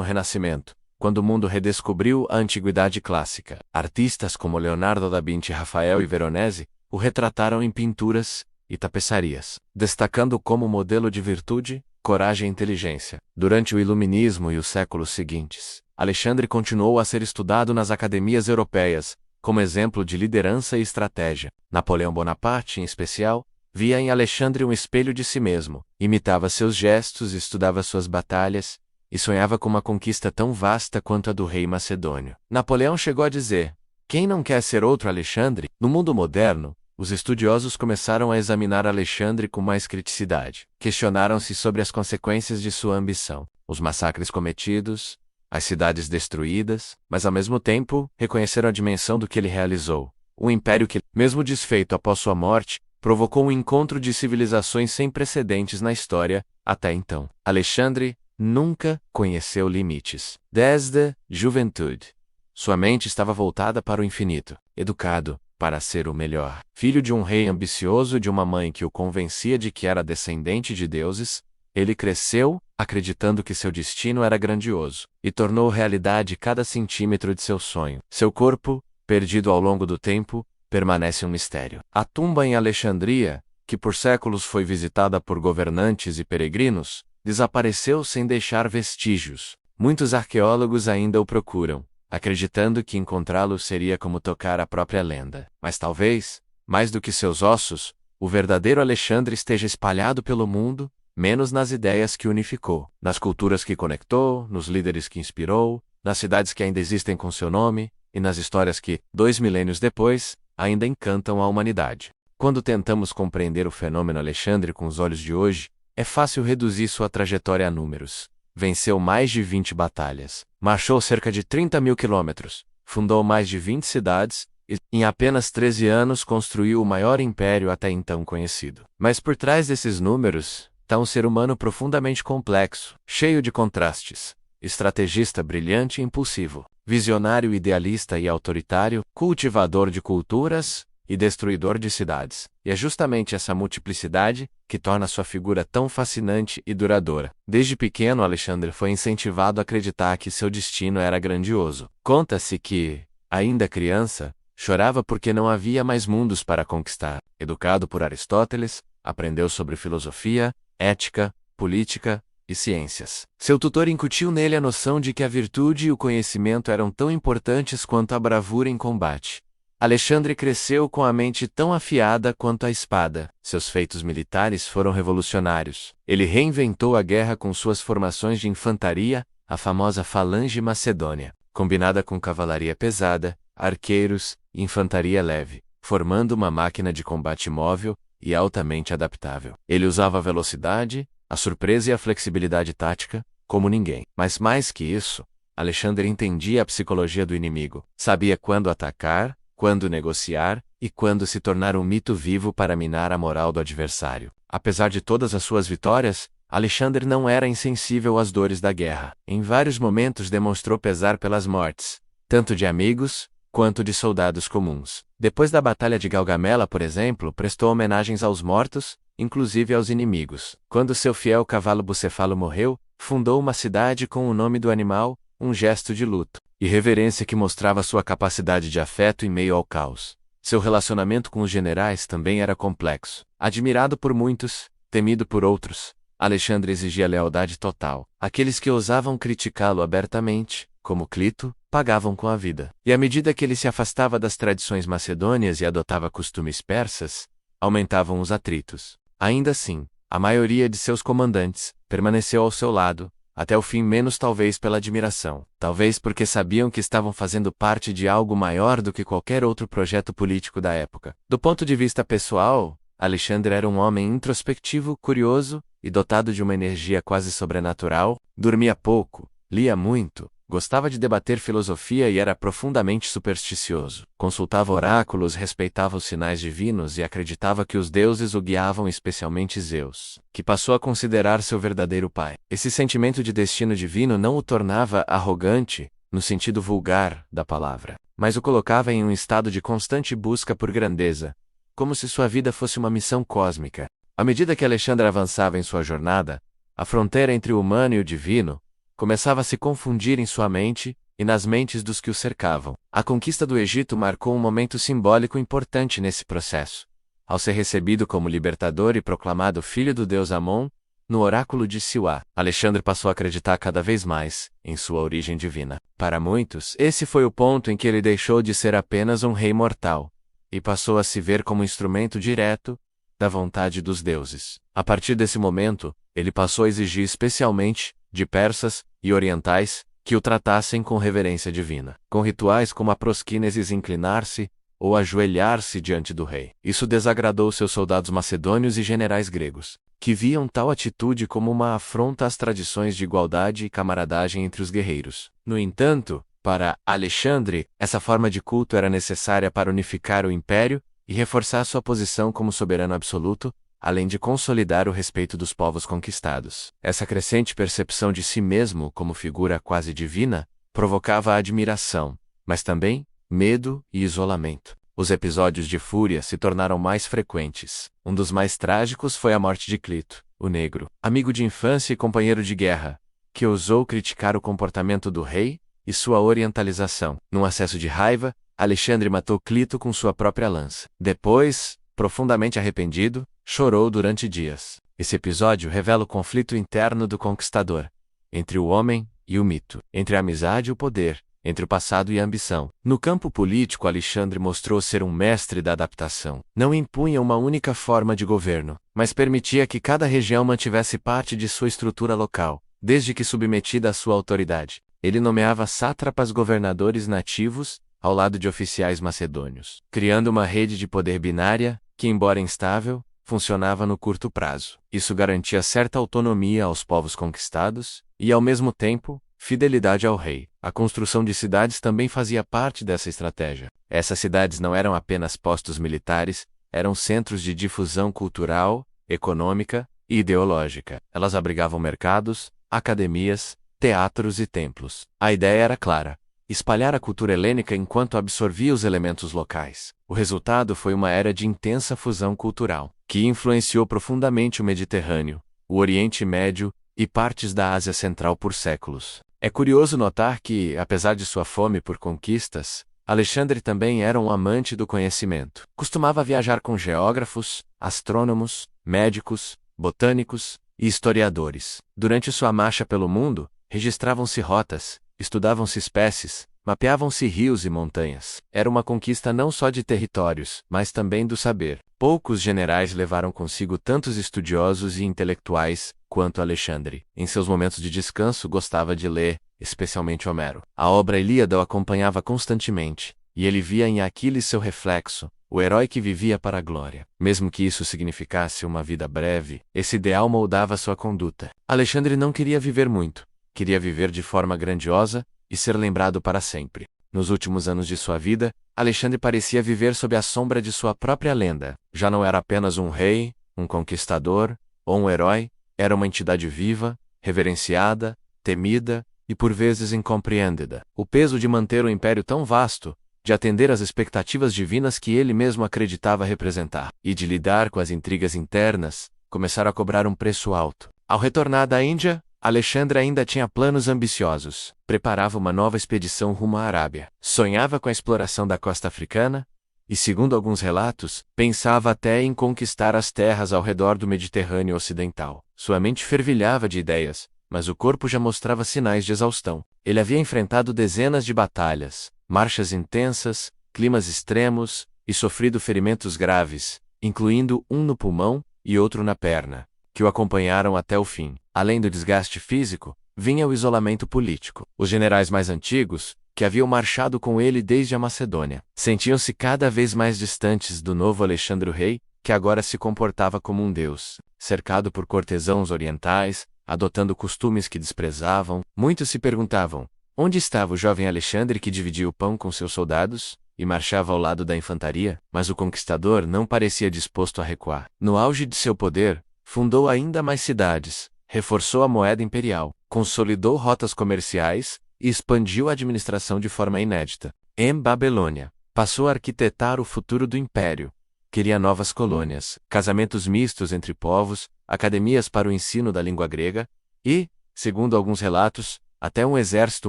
Speaker 1: Renascimento, quando o mundo redescobriu a antiguidade clássica. Artistas como Leonardo da Vinci, Rafael e Veronese o retrataram em pinturas e tapeçarias, destacando como modelo de virtude, coragem e inteligência. Durante o Iluminismo e os séculos seguintes, Alexandre continuou a ser estudado nas academias europeias, como exemplo de liderança e estratégia. Napoleão Bonaparte, em especial, via em Alexandre um espelho de si mesmo, imitava seus gestos, estudava suas batalhas, e sonhava com uma conquista tão vasta quanto a do rei macedônio. Napoleão chegou a dizer: "Quem não quer ser outro Alexandre?" No mundo moderno, os estudiosos começaram a examinar Alexandre com mais criticidade. Questionaram-se sobre as consequências de sua ambição, os massacres cometidos, as cidades destruídas, mas ao mesmo tempo, reconheceram a dimensão do que ele realizou. Um império que, mesmo desfeito após sua morte, provocou um encontro de civilizações sem precedentes na história, até então. Alexandre nunca conheceu limites. Desde juventude, sua mente estava voltada para o infinito, educado para ser o melhor. Filho de um rei ambicioso e de uma mãe que o convencia de que era descendente de deuses, ele cresceu acreditando que seu destino era grandioso, e tornou realidade cada centímetro de seu sonho. Seu corpo, perdido ao longo do tempo, permanece um mistério. A tumba em Alexandria, que por séculos foi visitada por governantes e peregrinos, desapareceu sem deixar vestígios. Muitos arqueólogos ainda o procuram, acreditando que encontrá-lo seria como tocar a própria lenda. Mas talvez, mais do que seus ossos, o verdadeiro Alexandre esteja espalhado pelo mundo, menos nas ideias que unificou, nas culturas que conectou, nos líderes que inspirou, nas cidades que ainda existem com seu nome, e nas histórias que, 2 milênios depois, ainda encantam a humanidade. Quando tentamos compreender o fenômeno Alexandre com os olhos de hoje, é fácil reduzir sua trajetória a números. Venceu mais de 20 batalhas, marchou cerca de 30 mil quilômetros, fundou mais de 20 cidades e, em apenas 13 anos, construiu o maior império até então conhecido. Mas por trás desses números, está um ser humano profundamente complexo, cheio de contrastes, estrategista brilhante e impulsivo, visionário idealista e autoritário, cultivador de culturas e destruidor de cidades. E é justamente essa multiplicidade que torna sua figura tão fascinante e duradoura. Desde pequeno, Alexandre foi incentivado a acreditar que seu destino era grandioso. Conta-se que, ainda criança, chorava porque não havia mais mundos para conquistar. Educado por Aristóteles, aprendeu sobre filosofia, ética, política e ciências. Seu tutor incutiu nele a noção de que a virtude e o conhecimento eram tão importantes quanto a bravura em combate. Alexandre cresceu com a mente tão afiada quanto a espada. Seus feitos militares foram revolucionários. Ele reinventou a guerra com suas formações de infantaria, a famosa falange macedônia, combinada com cavalaria pesada, arqueiros e infantaria leve, formando uma máquina de combate móvel e altamente adaptável. Ele usava a velocidade, a surpresa e a flexibilidade tática como ninguém. Mas mais que isso, Alexandre entendia a psicologia do inimigo, sabia quando atacar, quando negociar e quando se tornar um mito vivo para minar a moral do adversário. Apesar de todas as suas vitórias, Alexandre não era insensível às dores da guerra. Em vários momentos demonstrou pesar pelas mortes, tanto de amigos quanto de soldados comuns. Depois da Batalha de Gaugamela, por exemplo, prestou homenagens aos mortos, inclusive aos inimigos. Quando seu fiel cavalo Bucefalo morreu, fundou uma cidade com o nome do animal, um gesto de luto e reverência que mostrava sua capacidade de afeto em meio ao caos. Seu relacionamento com os generais também era complexo. Admirado por muitos, temido por outros, Alexandre exigia lealdade total. Aqueles que ousavam criticá-lo abertamente, como Clito, pagavam com a vida. E à medida que ele se afastava das tradições macedônias e adotava costumes persas, aumentavam os atritos. Ainda assim, a maioria de seus comandantes permaneceu ao seu lado, até o fim, menos talvez pela admiração, talvez porque sabiam que estavam fazendo parte de algo maior do que qualquer outro projeto político da época. Do ponto de vista pessoal, Alexandre era um homem introspectivo, curioso e dotado de uma energia quase sobrenatural, dormia pouco, lia muito, Gostava de debater filosofia e era profundamente supersticioso. Consultava oráculos, respeitava os sinais divinos e acreditava que os deuses o guiavam, especialmente Zeus, que passou a considerar seu verdadeiro pai. Esse sentimento de destino divino não o tornava arrogante, no sentido vulgar da palavra, mas o colocava em um estado de constante busca por grandeza, como se sua vida fosse uma missão cósmica. À medida que Alexandre avançava em sua jornada, a fronteira entre o humano e o divino começava a se confundir em sua mente e nas mentes dos que o cercavam. A conquista do Egito marcou um momento simbólico importante nesse processo. Ao ser recebido como libertador e proclamado filho do deus Amon, no oráculo de Siwa, Alexandre passou a acreditar cada vez mais em sua origem divina. Para muitos, esse foi o ponto em que ele deixou de ser apenas um rei mortal e passou a se ver como instrumento direto da vontade dos deuses. A partir desse momento, ele passou a exigir especialmente de persas e orientais que o tratassem com reverência divina, com rituais como a prosquínesis, inclinar-se ou ajoelhar-se diante do rei. Isso desagradou seus soldados macedônios e generais gregos, que viam tal atitude como uma afronta às tradições de igualdade e camaradagem entre os guerreiros. No entanto, para Alexandre, essa forma de culto era necessária para unificar o império e reforçar sua posição como soberano absoluto, além de consolidar o respeito dos povos conquistados. Essa crescente percepção de si mesmo como figura quase divina provocava admiração, mas também medo e isolamento. Os episódios de fúria se tornaram mais frequentes. Um dos mais trágicos foi a morte de Clito, o Negro, amigo de infância e companheiro de guerra, que ousou criticar o comportamento do rei e sua orientalização. Num acesso de raiva, Alexandre matou Clito com sua própria lança. Depois, profundamente arrependido, chorou durante dias. Esse episódio revela o conflito interno do conquistador, entre o homem e o mito, entre a amizade e o poder, entre o passado e a ambição. No campo político, Alexandre mostrou ser um mestre da adaptação. Não impunha uma única forma de governo, mas permitia que cada região mantivesse parte de sua estrutura local, desde que submetida à sua autoridade. Ele nomeava sátrapas, governadores nativos, ao lado de oficiais macedônios, criando uma rede de poder binária, que, embora instável, funcionava no curto prazo. Isso garantia certa autonomia aos povos conquistados e, ao mesmo tempo, fidelidade ao rei. A construção de cidades também fazia parte dessa estratégia. Essas cidades não eram apenas postos militares, eram centros de difusão cultural, econômica e ideológica. Elas abrigavam mercados, academias, teatros e templos. A ideia era clara: espalhar a cultura helênica enquanto absorvia os elementos locais. O resultado foi uma era de intensa fusão cultural, que influenciou profundamente o Mediterrâneo, o Oriente Médio e partes da Ásia Central por séculos. É curioso notar que, apesar de sua fome por conquistas, Alexandre também era um amante do conhecimento. Costumava viajar com geógrafos, astrônomos, médicos, botânicos e historiadores. Durante sua marcha pelo mundo, registravam-se rotas, estudavam-se espécies, mapeavam-se rios e montanhas. Era uma conquista não só de territórios, mas também do saber. Poucos generais levaram consigo tantos estudiosos e intelectuais quanto Alexandre. Em seus momentos de descanso gostava de ler, especialmente Homero. A obra Ilíada o acompanhava constantemente, e ele via em Aquiles seu reflexo, o herói que vivia para a glória. Mesmo que isso significasse uma vida breve, esse ideal moldava sua conduta. Alexandre não queria viver muito. Queria viver de forma grandiosa e ser lembrado para sempre. Nos últimos anos de sua vida, Alexandre parecia viver sob a sombra de sua própria lenda. Já não era apenas um rei, um conquistador ou um herói, era uma entidade viva, reverenciada, temida e por vezes incompreendida. O peso de manter um império tão vasto, de atender às expectativas divinas que ele mesmo acreditava representar, e de lidar com as intrigas internas, começaram a cobrar um preço alto. Ao retornar da Índia, Alexandre ainda tinha planos ambiciosos. Preparava uma nova expedição rumo à Arábia. Sonhava com a exploração da costa africana e, segundo alguns relatos, pensava até em conquistar as terras ao redor do Mediterrâneo Ocidental. Sua mente fervilhava de ideias, mas o corpo já mostrava sinais de exaustão. Ele havia enfrentado dezenas de batalhas, marchas intensas, climas extremos e sofrido ferimentos graves, incluindo um no pulmão e outro na perna, que o acompanharam até o fim. Além do desgaste físico, vinha o isolamento político. Os generais mais antigos, que haviam marchado com ele desde a Macedônia, sentiam-se cada vez mais distantes do novo Alexandre o Rei, que agora se comportava como um deus. Cercado por cortesãos orientais, adotando costumes que desprezavam, muitos se perguntavam: Onde estava o jovem Alexandre que dividia o pão com seus soldados e marchava ao lado da infantaria? Mas o conquistador não parecia disposto a recuar. No auge de seu poder, fundou ainda mais cidades, reforçou a moeda imperial, consolidou rotas comerciais e expandiu a administração de forma inédita. Em Babilônia, passou a arquitetar o futuro do império. Queria novas colônias, casamentos mistos entre povos, academias para o ensino da língua grega e, segundo alguns relatos, até um exército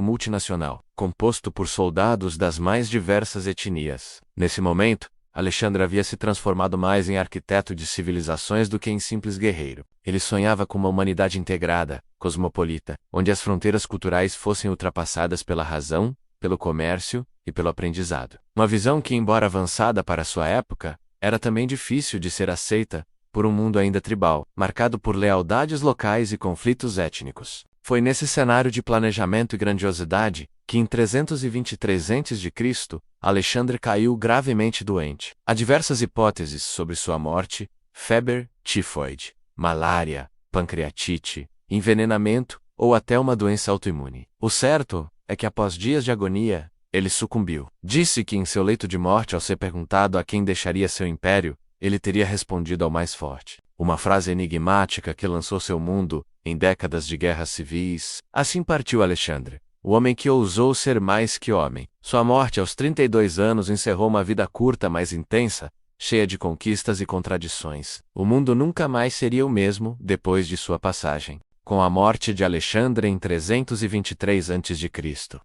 Speaker 1: multinacional, composto por soldados das mais diversas etnias. Nesse momento, Alexandre havia se transformado mais em arquiteto de civilizações do que em simples guerreiro. Ele sonhava com uma humanidade integrada, cosmopolita, onde as fronteiras culturais fossem ultrapassadas pela razão, pelo comércio e pelo aprendizado. Uma visão que, embora avançada para sua época, era também difícil de ser aceita por um mundo ainda tribal, marcado por lealdades locais e conflitos étnicos. Foi nesse cenário de planejamento e grandiosidade que, em 323 a.C., Alexandre caiu gravemente doente. Há diversas hipóteses sobre sua morte: febre tifoide, malária, pancreatite, envenenamento ou até uma doença autoimune. O certo é que, após dias de agonia, ele sucumbiu. Disse que em seu leito de morte, ao ser perguntado a quem deixaria seu império, ele teria respondido ao mais forte. Uma frase enigmática que lançou seu mundo em décadas de guerras civis. Assim partiu Alexandre, o homem que ousou ser mais que homem. Sua morte aos 32 anos encerrou uma vida curta, mas intensa, cheia de conquistas e contradições. O mundo nunca mais seria o mesmo depois de sua passagem. Com a morte de Alexandre em 323 a.C.,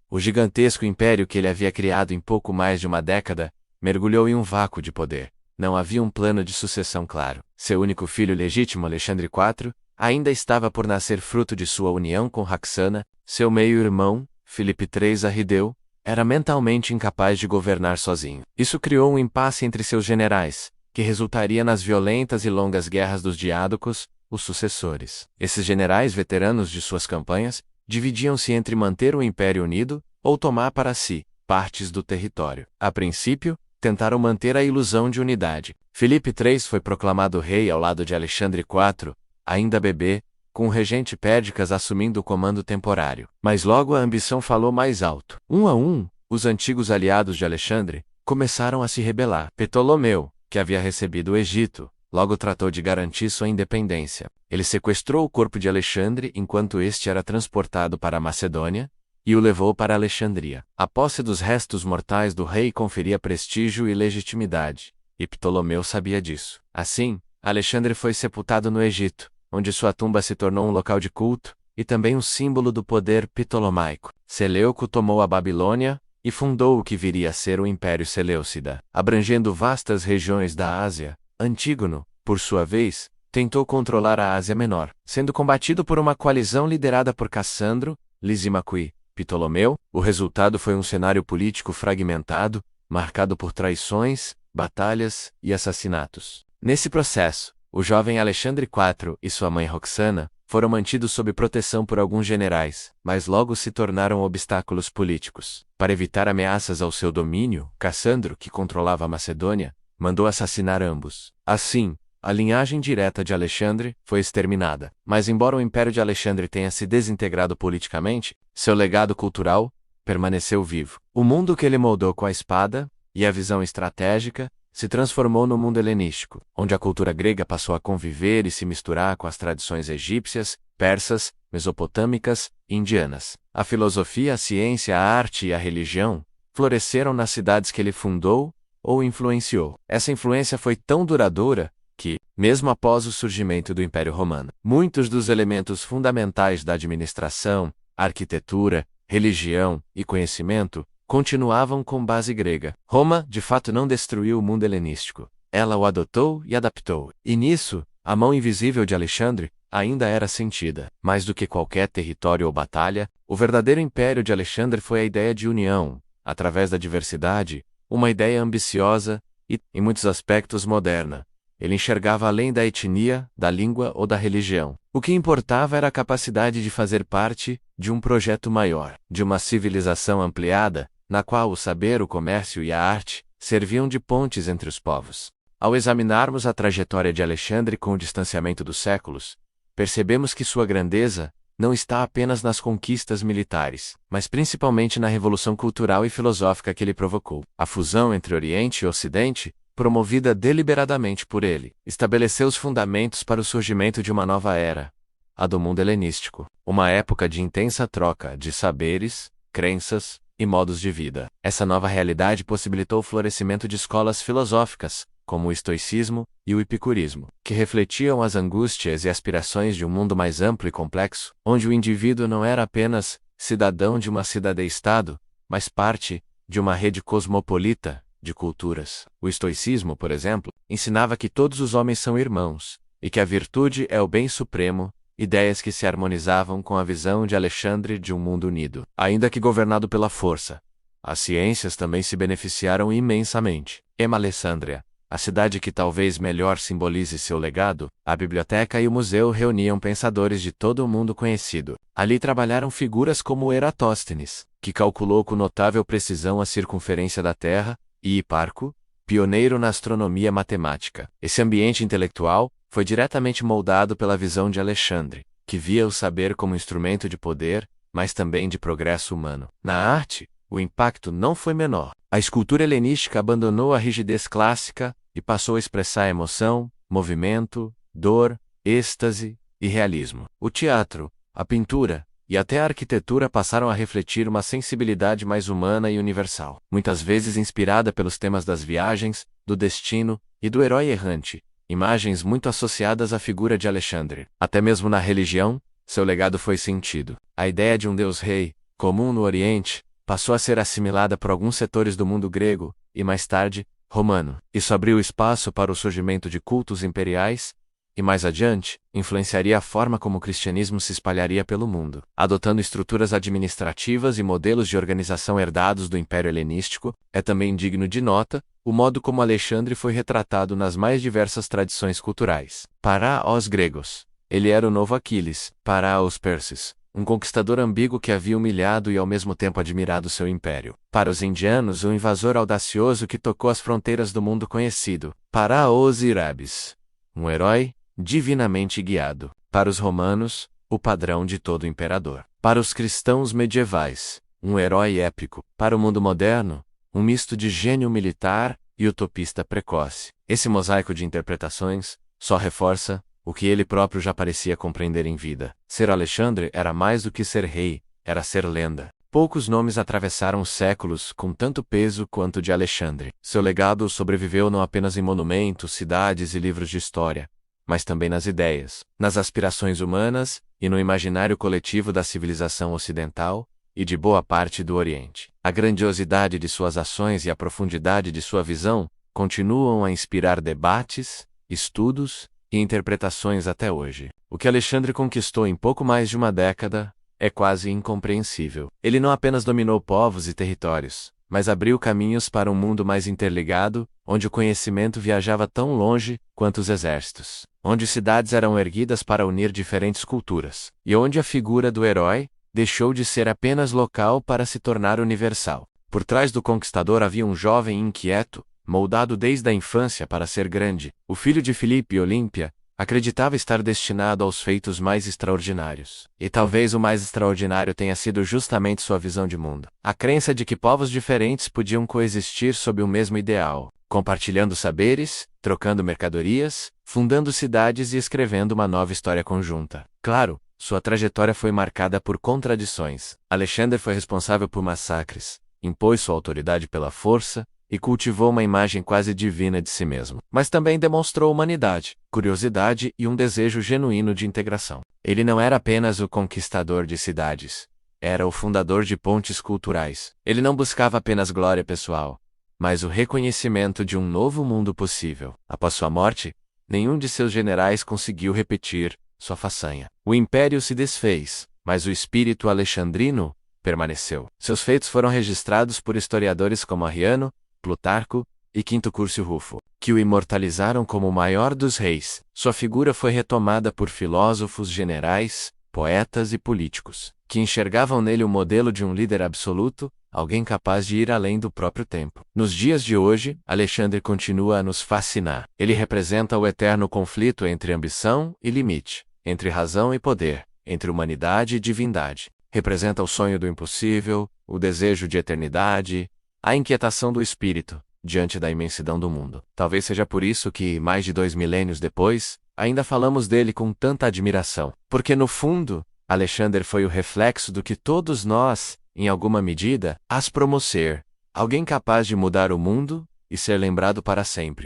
Speaker 1: o gigantesco império que ele havia criado em pouco mais de uma década mergulhou em um vácuo de poder. Não havia um plano de sucessão claro. Seu único filho legítimo, Alexandre IV, ainda estava por nascer, fruto de sua união com Roxana. Seu meio-irmão, Filipe III Arrideu, era mentalmente incapaz de governar sozinho. Isso criou um impasse entre seus generais, que resultaria nas violentas e longas guerras dos diádocos, os sucessores. Esses generais veteranos de suas campanhas dividiam-se entre manter o império unido ou tomar para si partes do território. A princípio, tentaram manter a ilusão de unidade. Filipe III foi proclamado rei ao lado de Alexandre IV, ainda bebê, com o regente Pérdicas assumindo o comando temporário. Mas logo a ambição falou mais alto. Um a um, os antigos aliados de Alexandre começaram a se rebelar. Ptolomeu, que havia recebido o Egito, logo tratou de garantir sua independência. Ele sequestrou o corpo de Alexandre enquanto este era transportado para a Macedônia e o levou para Alexandria. A posse dos restos mortais do rei conferia prestígio e legitimidade, e Ptolomeu sabia disso. Assim, Alexandre foi sepultado no Egito, onde sua tumba se tornou um local de culto e também um símbolo do poder ptolomaico. Seleuco tomou a Babilônia e fundou o que viria a ser o Império Seleucida, abrangendo vastas regiões da Ásia. Antígono, por sua vez, tentou controlar a Ásia Menor, sendo combatido por uma coalizão liderada por Cassandro, Lisímaco e Ptolomeu. O resultado foi um cenário político fragmentado, marcado por traições, batalhas e assassinatos. Nesse processo, o jovem Alexandre IV e sua mãe Roxana foram mantidos sob proteção por alguns generais, mas logo se tornaram obstáculos políticos. Para evitar ameaças ao seu domínio, Cassandro, que controlava a Macedônia, mandou assassinar ambos. Assim, a linhagem direta de Alexandre foi exterminada. Mas embora o Império de Alexandre tenha se desintegrado politicamente, seu legado cultural permaneceu vivo. O mundo que ele moldou com a espada e a visão estratégica se transformou no mundo helenístico, onde a cultura grega passou a conviver e se misturar com as tradições egípcias, persas, mesopotâmicas e indianas. A filosofia, a ciência, a arte e a religião floresceram nas cidades que ele fundou ou influenciou. Essa influência foi tão duradoura que, mesmo após o surgimento do Império Romano, muitos dos elementos fundamentais da administração, arquitetura, religião e conhecimento continuavam com base grega. Roma, de fato, não destruiu o mundo helenístico. Ela o adotou e adaptou. E nisso, a mão invisível de Alexandre ainda era sentida. Mais do que qualquer território ou batalha, o verdadeiro império de Alexandre foi a ideia de união, através da diversidade, uma ideia ambiciosa e, em muitos aspectos, moderna. Ele enxergava além da etnia, da língua ou da religião. O que importava era a capacidade de fazer parte de um projeto maior, de uma civilização ampliada, na qual o saber, o comércio e a arte serviam de pontes entre os povos. Ao examinarmos a trajetória de Alexandre com o distanciamento dos séculos, percebemos que sua grandeza não está apenas nas conquistas militares, mas principalmente na revolução cultural e filosófica que ele provocou. A fusão entre Oriente e Ocidente, promovida deliberadamente por ele, estabeleceu os fundamentos para o surgimento de uma nova era, a do mundo helenístico, uma época de intensa troca de saberes, crenças e modos de vida. Essa nova realidade possibilitou o florescimento de escolas filosóficas, como o estoicismo e o epicurismo, que refletiam as angústias e aspirações de um mundo mais amplo e complexo, onde o indivíduo não era apenas cidadão de uma cidade-estado, mas parte de uma rede cosmopolita de culturas. O estoicismo, por exemplo, ensinava que todos os homens são irmãos, e que a virtude é o bem supremo, ideias que se harmonizavam com a visão de Alexandre de um mundo unido, ainda que governado pela força. As ciências também se beneficiaram imensamente. Em Alessandria, a cidade que talvez melhor simbolize seu legado, a biblioteca e o museu reuniam pensadores de todo o mundo conhecido. Ali trabalharam figuras como Eratóstenes, que calculou com notável precisão a circunferência da Terra, e Hiparco, pioneiro na astronomia matemática. Esse ambiente intelectual foi diretamente moldado pela visão de Alexandre, que via o saber como instrumento de poder, mas também de progresso humano. Na arte, o impacto não foi menor. A escultura helenística abandonou a rigidez clássica e passou a expressar emoção, movimento, dor, êxtase e realismo. O teatro, a pintura e até a arquitetura passaram a refletir uma sensibilidade mais humana e universal, muitas vezes inspirada pelos temas das viagens, do destino e do herói errante, imagens muito associadas à figura de Alexandre. Até mesmo na religião, seu legado foi sentido. A ideia de um Deus-rei, comum no Oriente, passou a ser assimilada por alguns setores do mundo grego, e mais tarde, romano. Isso abriu espaço para o surgimento de cultos imperiais, e mais adiante, influenciaria a forma como o cristianismo se espalharia pelo mundo. Adotando estruturas administrativas e modelos de organização herdados do Império Helenístico, é também digno de nota o modo como Alexandre foi retratado nas mais diversas tradições culturais. Para os gregos, ele era o novo Aquiles. Para os persas, um conquistador ambíguo que havia humilhado e ao mesmo tempo admirado seu império. Para os indianos, um invasor audacioso que tocou as fronteiras do mundo conhecido. Para os árabes, um herói divinamente guiado. Para os romanos, o padrão de todo imperador. Para os cristãos medievais, um herói épico. Para o mundo moderno, um misto de gênio militar e utopista precoce. Esse mosaico de interpretações só reforça o que ele próprio já parecia compreender em vida. Ser Alexandre era mais do que ser rei, era ser lenda. Poucos nomes atravessaram os séculos com tanto peso quanto o de Alexandre. Seu legado sobreviveu não apenas em monumentos, cidades e livros de história, mas também nas ideias, nas aspirações humanas e no imaginário coletivo da civilização ocidental e de boa parte do Oriente. A grandiosidade de suas ações e a profundidade de sua visão continuam a inspirar debates, estudos e interpretações até hoje. O que Alexandre conquistou em pouco mais de uma década é quase incompreensível. Ele não apenas dominou povos e territórios, mas abriu caminhos para um mundo mais interligado, onde o conhecimento viajava tão longe quanto os exércitos, onde cidades eram erguidas para unir diferentes culturas, e onde a figura do herói deixou de ser apenas local para se tornar universal. Por trás do conquistador havia um jovem inquieto, moldado desde a infância para ser grande. O filho de Filipe e Olímpia acreditava estar destinado aos feitos mais extraordinários. E talvez o mais extraordinário tenha sido justamente sua visão de mundo. A crença de que povos diferentes podiam coexistir sob o mesmo ideal, compartilhando saberes, trocando mercadorias, fundando cidades e escrevendo uma nova história conjunta. Claro, sua trajetória foi marcada por contradições. Alexandre foi responsável por massacres, impôs sua autoridade pela força, e cultivou uma imagem quase divina de si mesmo. Mas também demonstrou humanidade, curiosidade e um desejo genuíno de integração. Ele não era apenas o conquistador de cidades, era o fundador de pontes culturais. Ele não buscava apenas glória pessoal, mas o reconhecimento de um novo mundo possível. Após sua morte, nenhum de seus generais conseguiu repetir sua façanha. O império se desfez, mas o espírito alexandrino permaneceu. Seus feitos foram registrados por historiadores como Arriano, Plutarco e Quinto Curcio Rufo, que o imortalizaram como o maior dos reis. Sua figura foi retomada por filósofos, generais, poetas e políticos, que enxergavam nele o modelo de um líder absoluto, alguém capaz de ir além do próprio tempo. Nos dias de hoje, Alexandre continua a nos fascinar. Ele representa o eterno conflito entre ambição e limite, entre razão e poder, entre humanidade e divindade. Representa o sonho do impossível, o desejo de eternidade, a inquietação do espírito, diante da imensidão do mundo. Talvez seja por isso que, mais de 2 milênios depois, ainda falamos dele com tanta admiração. Porque, no fundo, Alexander foi o reflexo do que todos nós, em alguma medida, aspiramos ser: alguém capaz de mudar o mundo e ser lembrado para sempre.